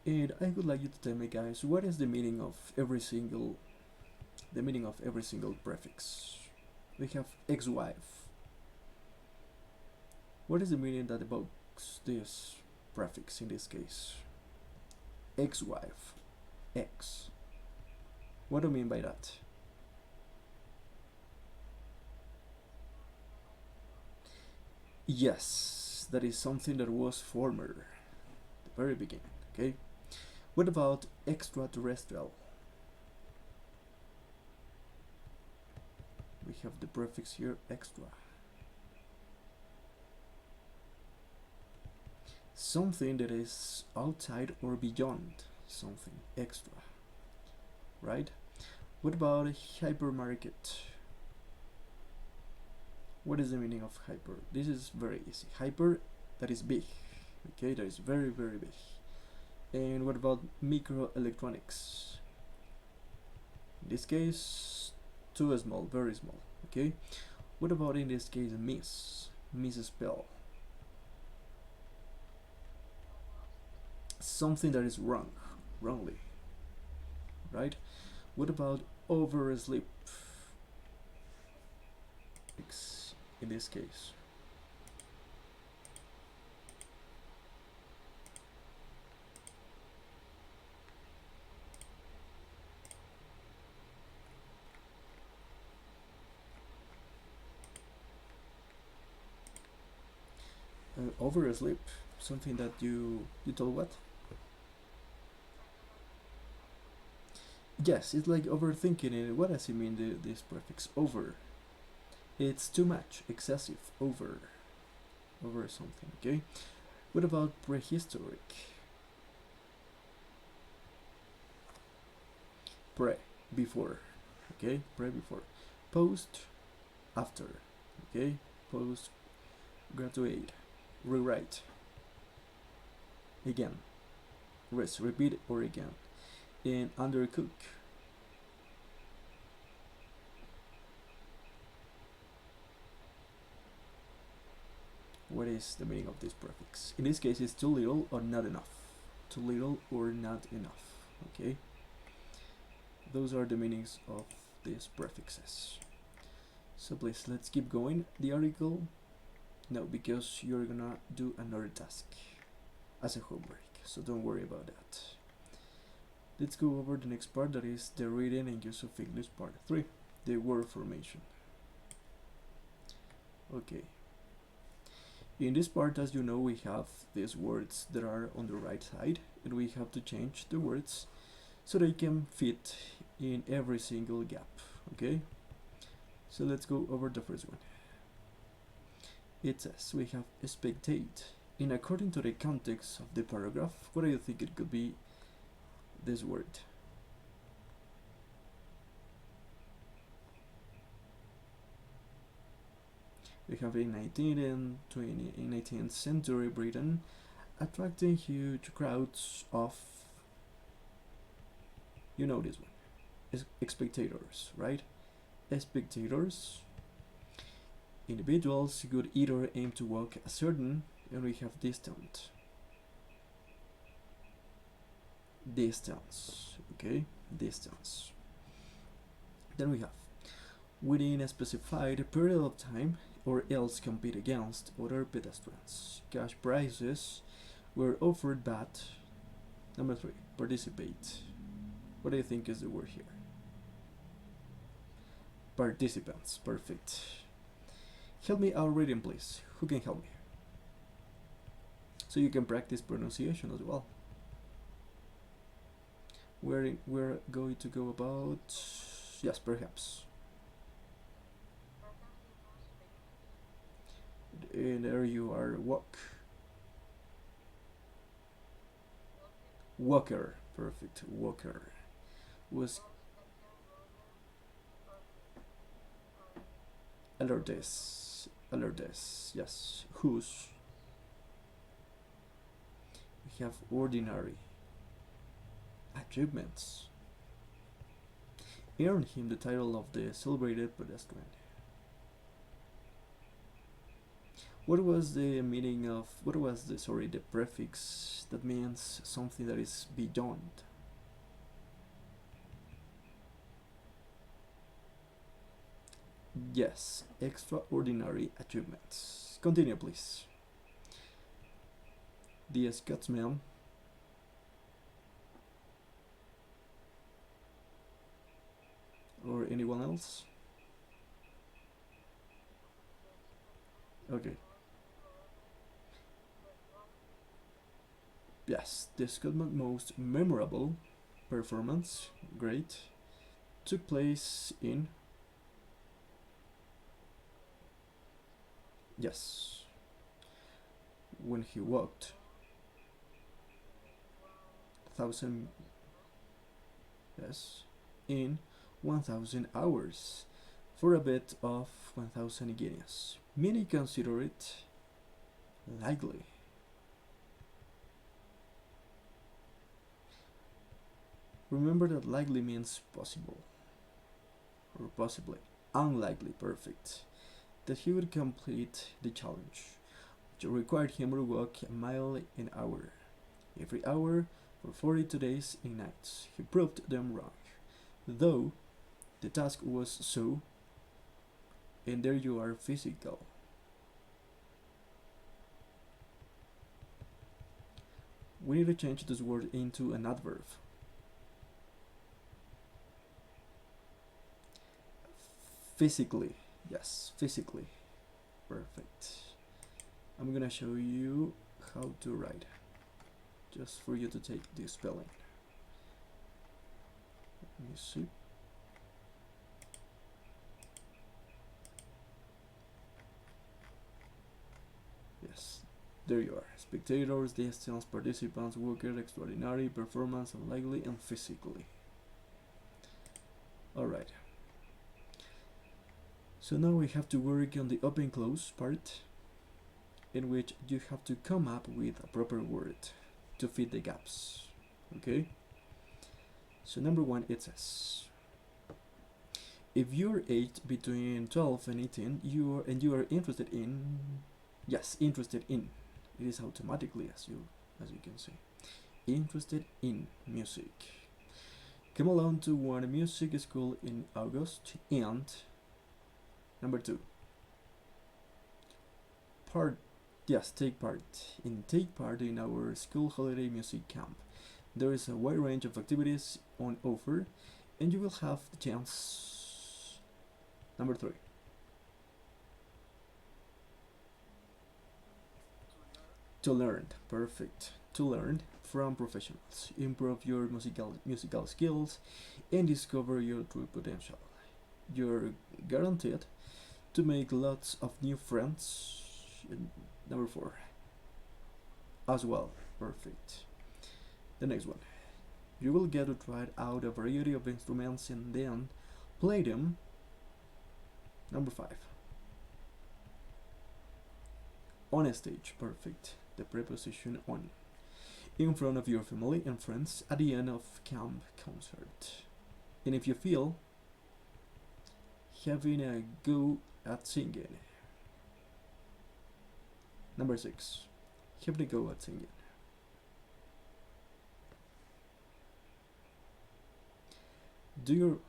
and I would like you to tell me, guys, what is the meaning of every single prefix. We have ex-wife. What is the meaning that evokes this prefix in this case? Ex-wife, ex. What do I mean by that? Yes, that is something that was former, the very beginning. Okay. What about extraterrestrial? We have the prefix here, extra. Something that is outside or beyond something, extra. Right? What about a hypermarket? What is the meaning of hyper? This is very easy. Hyper, that is big. Okay, that is very, very big. And what about microelectronics? In this case, too small, very small. Okay. What about in this case misspell? Something that is wrongly. Right? What about oversleep? In this case. Oversleep, something that you told what? Yes, it's like overthinking it. What does it mean, this prefix over? It's too much, excessive, over something. Okay. What about prehistoric? Pre, before. Okay, pre, before. Post, after. Okay, post, graduate, rewrite, again, repeat or again. And undercook. What is the meaning of this prefix? In this case, it's too little or not enough. Too little or not enough. Okay. Those are the meanings of these prefixes. So please, let's keep going. The article, no, because you're gonna do another task as a homework, so don't worry about that. Let's go over the next part, that is the reading and use of English part 3, the word formation. Okay. In this part, as you know, we have these words that are on the right side, and we have to change the words so they can fit in every single gap. Okay. So let's go over the first one. It says we have spectate. And according to the context of the paragraph, what do you think it could be? This word. We have in 19th century Britain attracting huge crowds of, you know this one, spectators, right? Spectators, individuals could either aim to walk a certain, and we have distance, okay, distance. Then we have within a specified period of time, or else compete against other pedestrians. Cash prizes were offered, but number 3, participate. What do you think is the word here? Participants. Perfect. Help me out reading, please. Who can help me? So you can practice pronunciation as well. We're going to go about, yes, perhaps. And there you are, walk. Walker, perfect, walker. Was alertes, yes. Whose? We have ordinary. Achievements. Earned him the title of the celebrated pedestrian. What was the meaning of, the prefix that means something that is beyond? Yes, extraordinary achievements. Continue, please. The Scotsman. Or anyone else? Okay. Yes, the Scotsman's most memorable performance, great, took place in, yes, when he walked 1,000, yes, in 1,000 hours for a bet of 1,000 guineas. Many consider it likely. Remember that likely means possible, or possibly, unlikely, perfect, that he would complete the challenge, which required him to walk a mile an hour, every hour for 42 days and nights. He proved them wrong, though the task was so, and there you are, physical. We need to change this word into an adverb. Physically, yes, physically. Perfect. I'm gonna show you how to write, just for you to take the spelling. Let me see. Yes, there you are. Spectators, distance, participants, worker, extraordinary, performance, unlikely, and physically. Alright. So now we have to work on the open close part, in which you have to come up with a proper word to fit the gaps. Okay? So number one, it says, if you're aged between 12 and 18, you are interested in, yes, interested in, it is automatically, as you can see, interested in music. Come along to one music school in August. And number two, take part in our school holiday music camp. There is a wide range of activities on offer, and you will have the chance. Number three, to learn, perfect, to learn from professionals, improve your musical skills, and discover your true potential. You're guaranteed to make lots of new friends. And number four, as well, perfect. The next one, you will get to try out a variety of instruments and then play them. Number five, on a stage, perfect, the preposition on, in front of your family and friends at the end of camp concert. And if you feel having a go at singing. Number six, having a go at singing. Do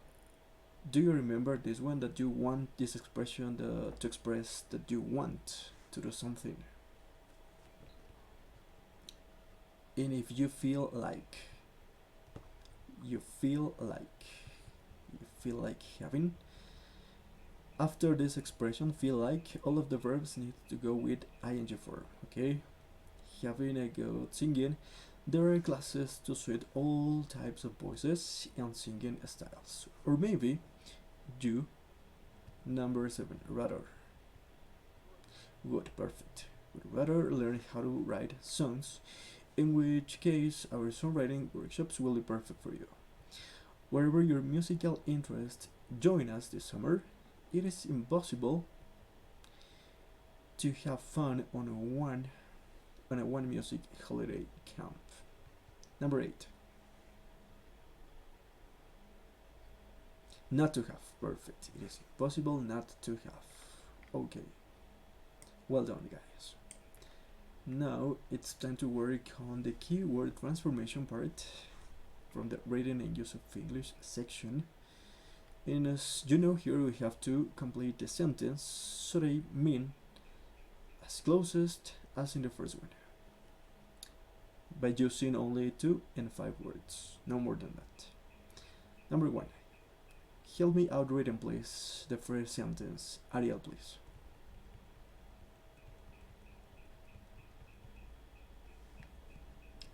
you remember this one, that you want this expression to express that you want to do something? And if you feel like you feel like having. After this expression, feel like, all of the verbs need to go with ing form, okay? Having a go at singing, there are classes to suit all types of voices and singing styles. Or maybe you, number 7, rather. Good, perfect. Would rather learn how to write songs, in which case our songwriting workshops will be perfect for you. Wherever your musical interest, join us this summer. It is impossible to have fun on a one music holiday camp. Number 8. Not to have. Perfect. It is impossible not to have. Okay. Well done, guys. Now it's time to work on the keyword transformation part from the reading and use of English section. And as you know, here we have to complete the sentence so they mean as closest as in the first one, by using only 2 and 5 words, no more than that. Number 1. Help me out reading, please. The first sentence. Ariel, please.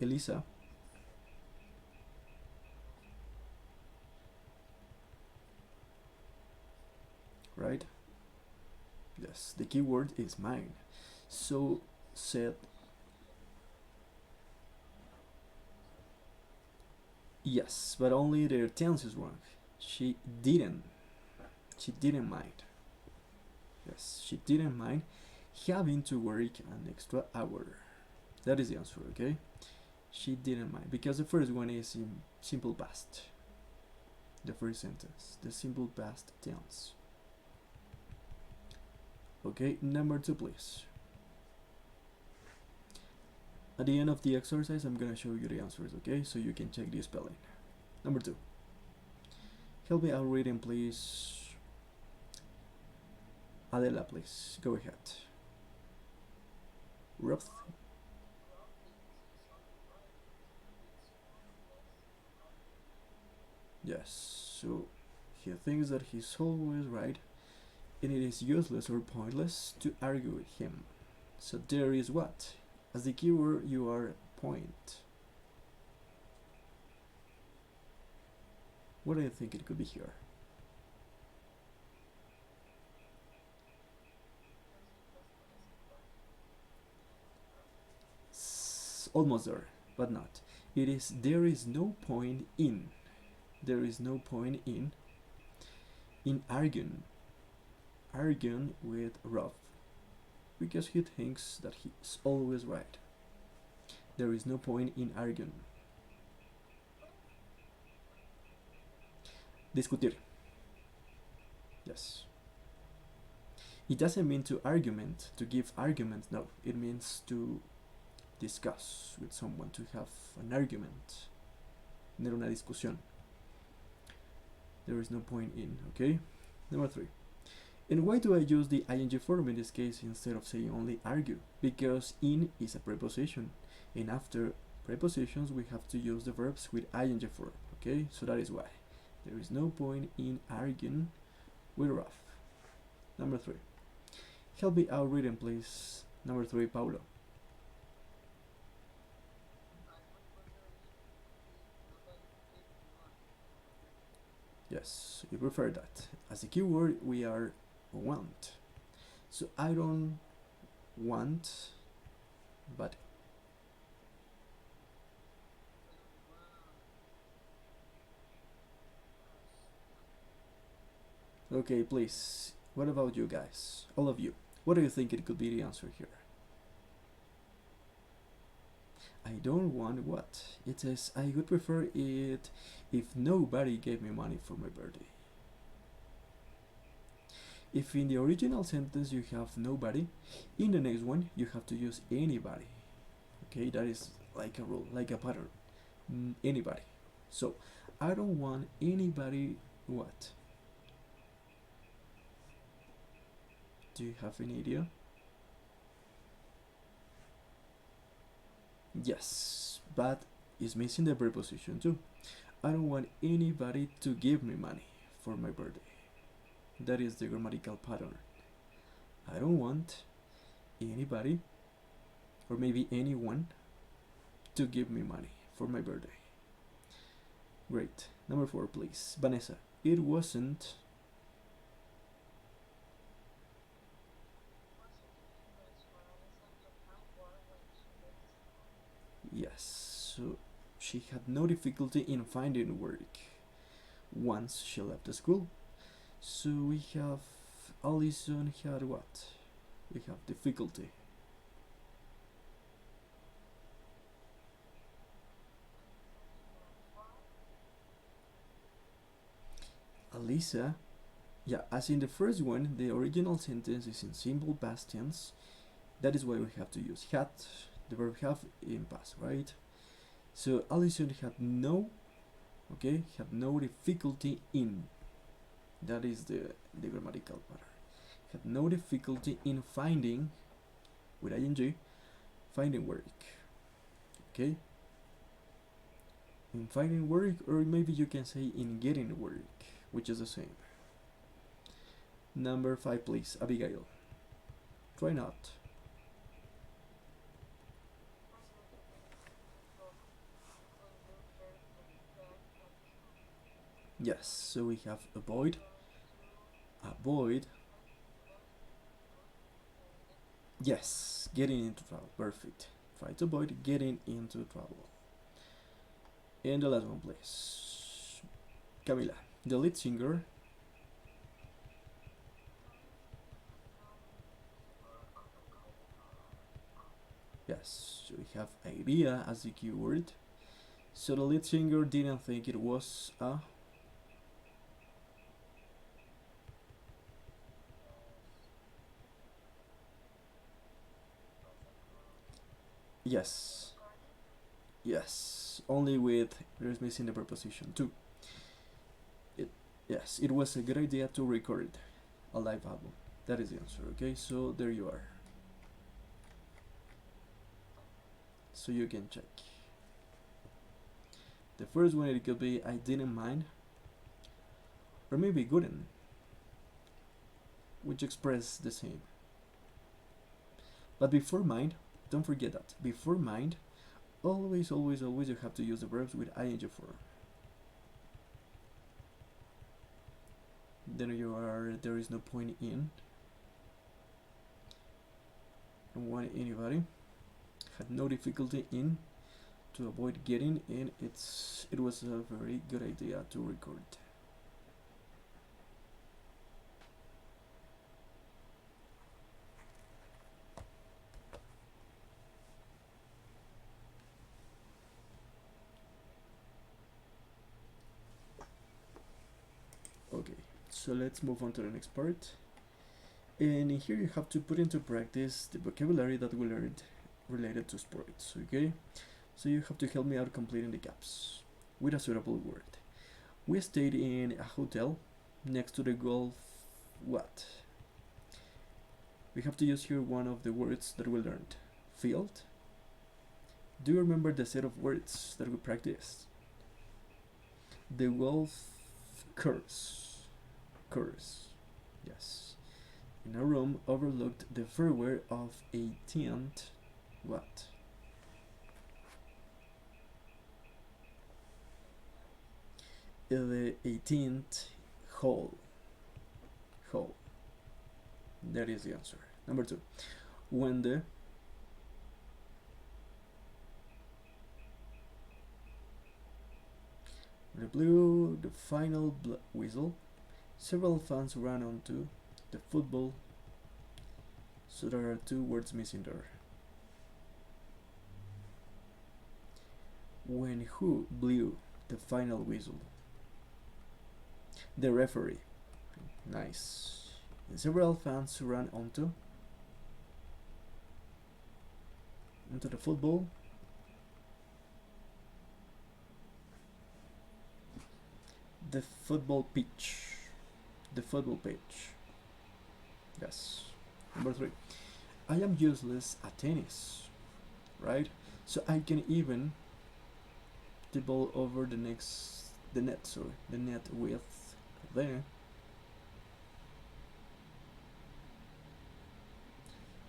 Elisa. Right? Yes, the keyword is mine. So said yes, but only their tense is wrong. She didn't mind. Yes, she didn't mind having to work an extra hour. That is the answer, okay? She didn't mind, because the first one is in simple past. The first sentence, the simple past tense. Okay, number 2, please. At the end of the exercise, I'm gonna show you the answers, okay? So you can check the spelling. Number 2. Help me out reading, please. Adela, please. Go ahead. Ruth. Yes, so he thinks that he's always right, and it is useless or pointless to argue with him. So there is what? As the keyword, you are point. What do you think it could be here? Almost there, but not. It is there is no point in. There is no point in arguing with Rob, because he thinks that he's always right. There is no point in arguing. Discutir. Yes. It doesn't mean to argument, to give arguments, no. It means to discuss with someone, to have an argument. Tener una discusión. There is no point in, okay? Number 3. And why do I use the ing form in this case instead of saying only argue? Because in is a preposition, and after prepositions we have to use the verbs with ing form, okay? So that is why. There is no point in arguing with Ralph. Number 3. Help me out reading, please. Number 3, Paulo. Yes, you prefer that. As a keyword, we are want. So I don't want, but okay, please. What about you guys? All of you. What do you think it could be the answer here? I don't want what? It says I would prefer it if nobody gave me money for my birthday. If in the original sentence you have nobody, in the next one you have to use anybody. Okay, that is like a rule, like a pattern. Anybody. So I don't want anybody what? Do you have any idea? Yes, but it's missing the preposition too. I don't want anybody to give me money for my birthday. That is the grammatical pattern. I don't want anybody, or maybe anyone, to give me money for my birthday. Great. Number 4, please. Vanessa. It wasn't. Yes, so she had no difficulty in finding work once she left the school. So we have Alison had what? We have difficulty. Alisa, yeah, as in the first one, the original sentence is in simple past tense. That is why we have to use had, the verb have, in past, right? So Alison had no difficulty in. That is the grammatical pattern. Had no difficulty in finding, with ing, finding work. Okay? In finding work, or maybe you can say in getting work, which is the same. Number 5, please, Abigail. Try not. Yes, so we have avoid. Yes, getting into trouble. Perfect. Try to avoid getting into trouble. And the last one, please. Camila, the lead singer. Yes, so we have idea as the keyword. So the lead singer didn't think it was a. Yes, only with, there's missing the preposition too. Yes, it was a good idea to record a live album. That is the answer, okay? So there you are. So you can check. The first one, it could be I didn't mind, or maybe couldn't, which express the same. But before mind, don't forget that. Before mind, always you have to use the verbs with ing form. Then there is no point in. Don't want anybody. Had no difficulty in, to avoid getting, and it was a very good idea to record. Okay, so let's move on to the next part. And in here you have to put into practice the vocabulary that we learned related to sports, okay? So you have to help me out completing the gaps with a suitable word. We stayed in a hotel next to the golf. What? We have to use here one of the words that we learned. Field. Do you remember the set of words that we practiced? The golf course. Yes. In a room overlooked the fairway of 18th. What? The 18th hole. That is the answer. Number 2. When the blew the final whistle, several fans ran onto the football. So there are 2 words missing there. When who blew the final whistle? The referee. Nice. And several fans ran onto the football. The football pitch. The football pitch. Yes. Number 3. I am useless at tennis. Right? So I can even the ball over the next the net, sorry, the net with there.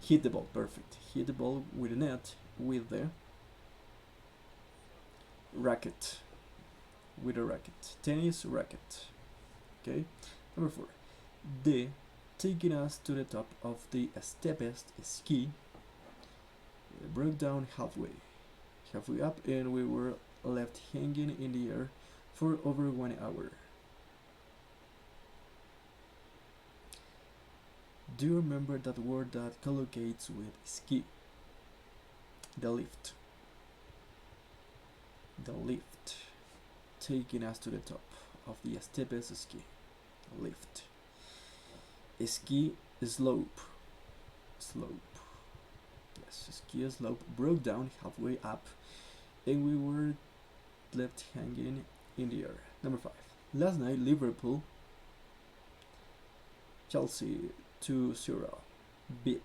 Hit the ball, perfect. Hit the ball with the net with the racket, with a racket, tennis racket. Okay, number 4, the taking us to the top of the steepest ski broke down halfway up, and we were left hanging in the air for over 1 hour. Do you remember that word that collocates with ski? The lift. The lift. Taking us to the top of the steepest ski. Lift. Ski slope. Slope. Yes, ski slope broke down halfway up, and we were left hanging in the air. Number 5. Last night, Liverpool, Chelsea 2-0. Beat.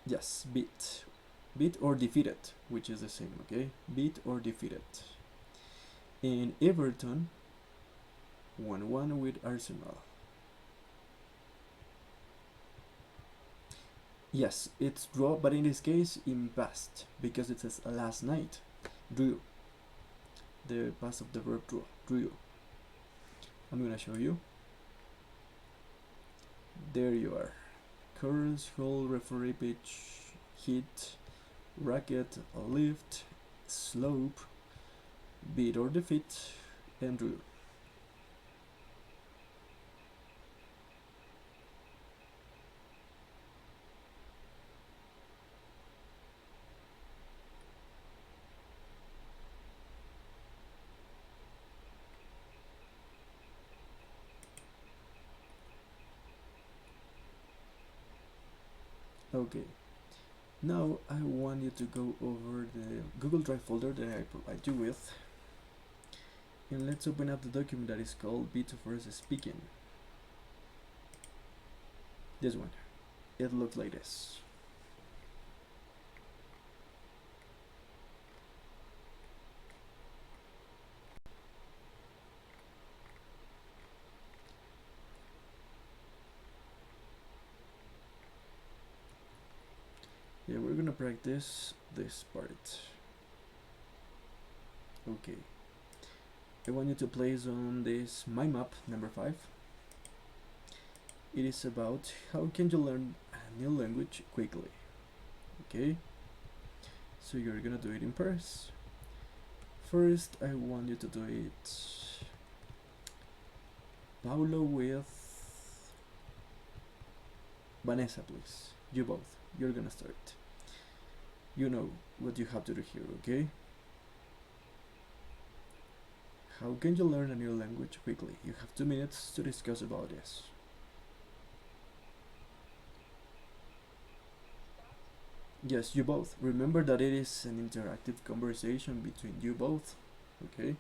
Yes, beat. Beat or defeated, which is the same, okay? Beat or defeated. And Everton 1-1 with Arsenal. Yes, it's draw, but in this case in past, because it says last night. Drew. The past of the verb draw. Drew. I'm gonna show you. There you are. Curls, hole, referee pitch, hit, racket, lift, slope, beat or defeat, and drew. Okay, now I want you to go over the Google Drive folder that I provide you with, and let's open up the document that is called B2First Speaking. This one. It looks like this. Yeah, we're gonna practice this part. Okay. I want you to place on this mind map number 5. It is about how can you learn a new language quickly. Okay. So you're gonna do it in pairs. First, I want you to do it Paulo with Vanessa, please. You both. You're gonna start. You know what you have to do here, okay? How can you learn a new language quickly? You have 2 minutes to discuss about this. Yes, you both. Remember that it is an interactive conversation between you both, okay?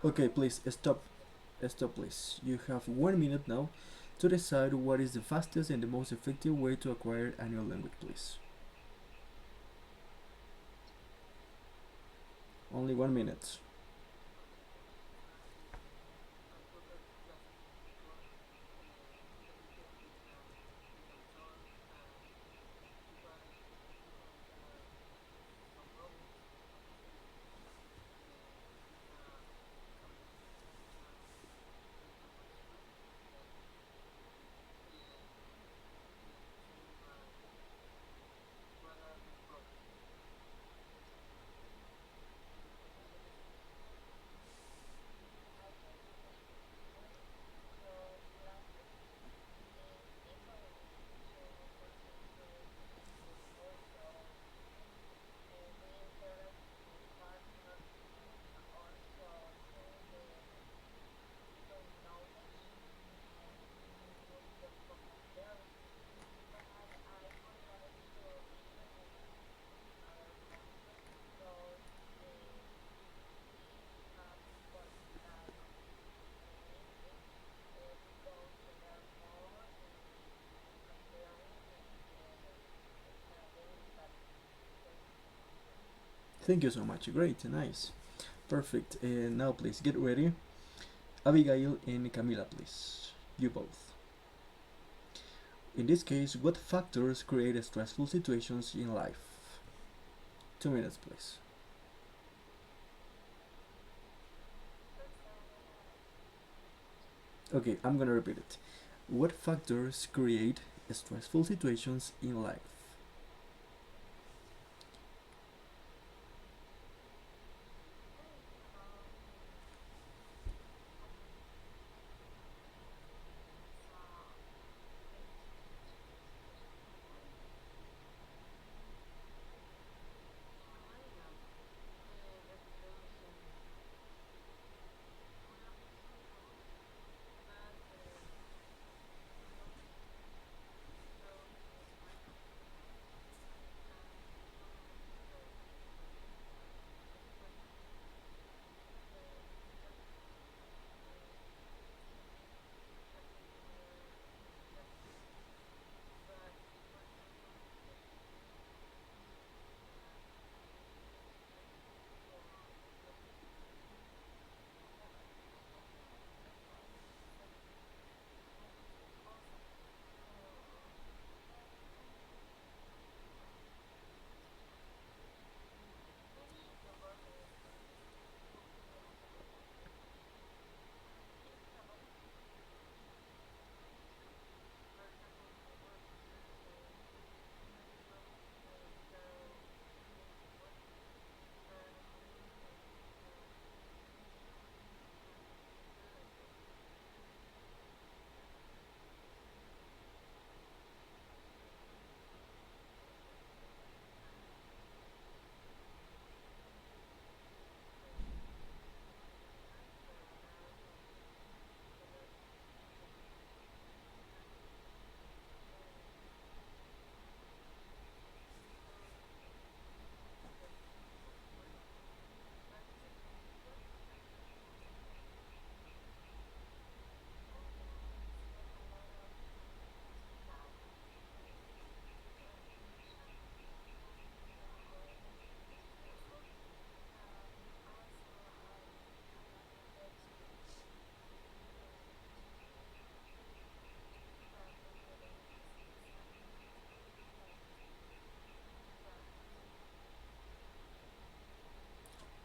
Okay, please stop. Stop, please. You have 1 minute now to decide what is the fastest and the most effective way to acquire a new language, please. Only 1 minute. Thank you so much. Great, nice, perfect. Now, please get ready. Abigail and Camila, please. You both. In this case, what factors create stressful situations in life? 2 minutes, please. Okay, I'm gonna repeat it. What factors create stressful situations in life?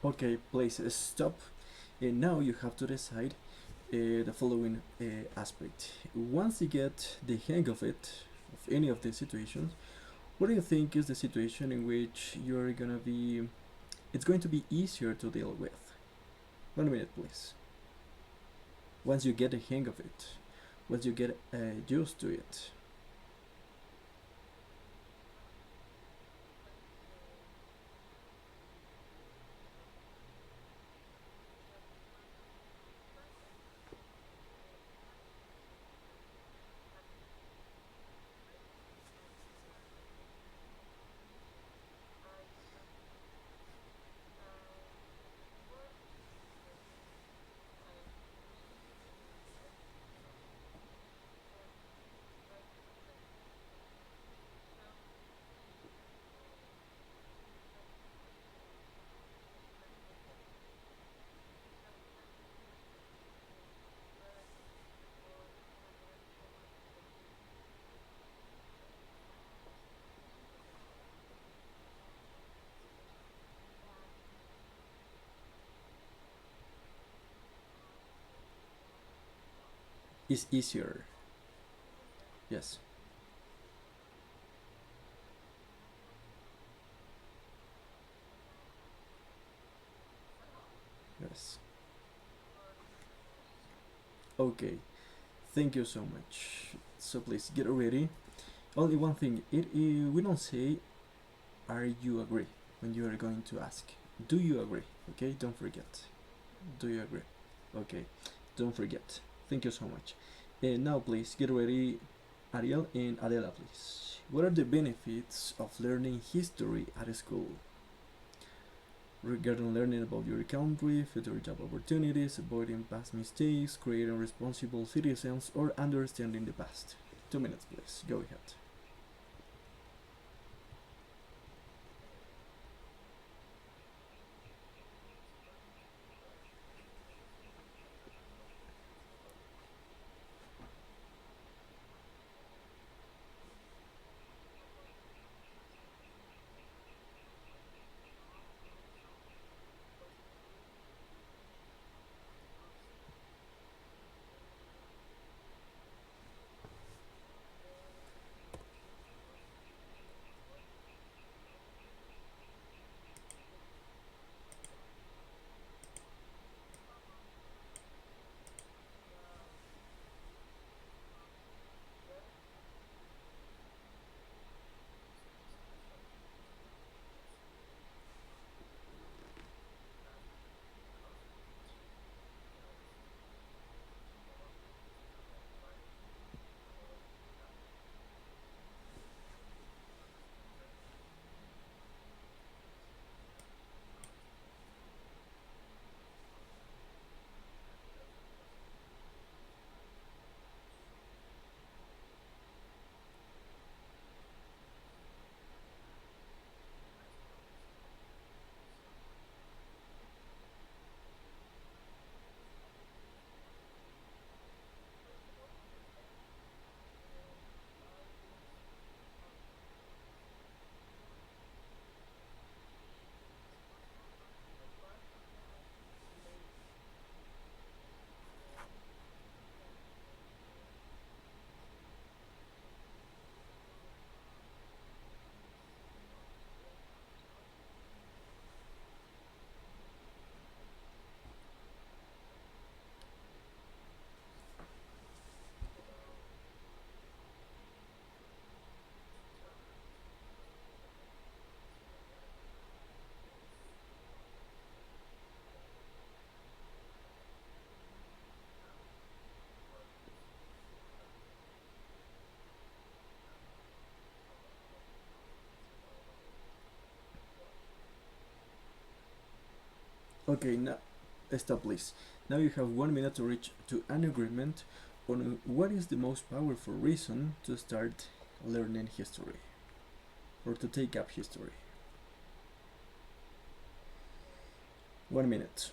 Okay, please stop. And now you have to decide the following aspect. Once you get the hang of it, of any of the situations, what do you think is the situation in which you're gonna be? It's going to be easier to deal with. 1 minute, please. Once you get the hang of it, once you get used to it. is easier. Yes. Yes. Okay. Thank you so much. So please get ready. Only one thing. We don't say "Are you agree" when you are going to ask. Do you agree? Okay. Don't forget. Do you agree? Okay. Don't forget. Thank you so much. And now please get ready, Ariel and Adela, please. What are the benefits of learning history at school? Regarding learning about your country, future job opportunities, avoiding past mistakes, creating responsible citizens, or understanding the past. 2 minutes, please. Go ahead. Okay, now stop, please. Now you have 1 minute to reach to an agreement on what is the most powerful reason to start learning history or to take up history. 1 minute.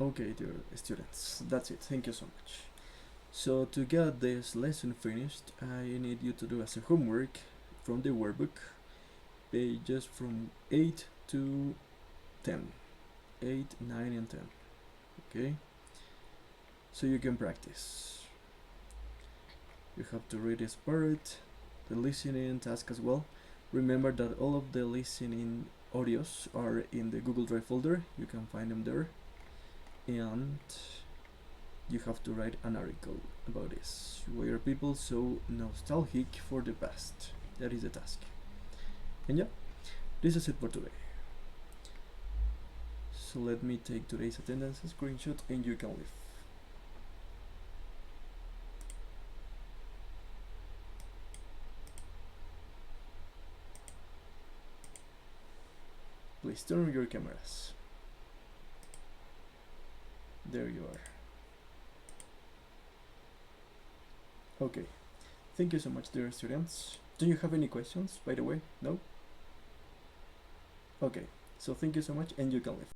Okay, dear students, that's it. Thank you so much. So to get this lesson finished, I need you to do as a homework from the workbook pages from 8 to 10. 8, 9 and 10. Okay? So you can practice. You have to read this part, the listening task as well. Remember that all of the listening audios are in the Google Drive folder. You can find them there, and you have to write an article about this. Why are people so nostalgic for the past? That is the task. And yeah, this is it for today. So let me take today's attendance screenshot and you can leave. Please turn on your cameras. There you are. Okay, thank you so much, dear students. Do you have any questions, by the way? No? Okay, so thank you so much and you can leave.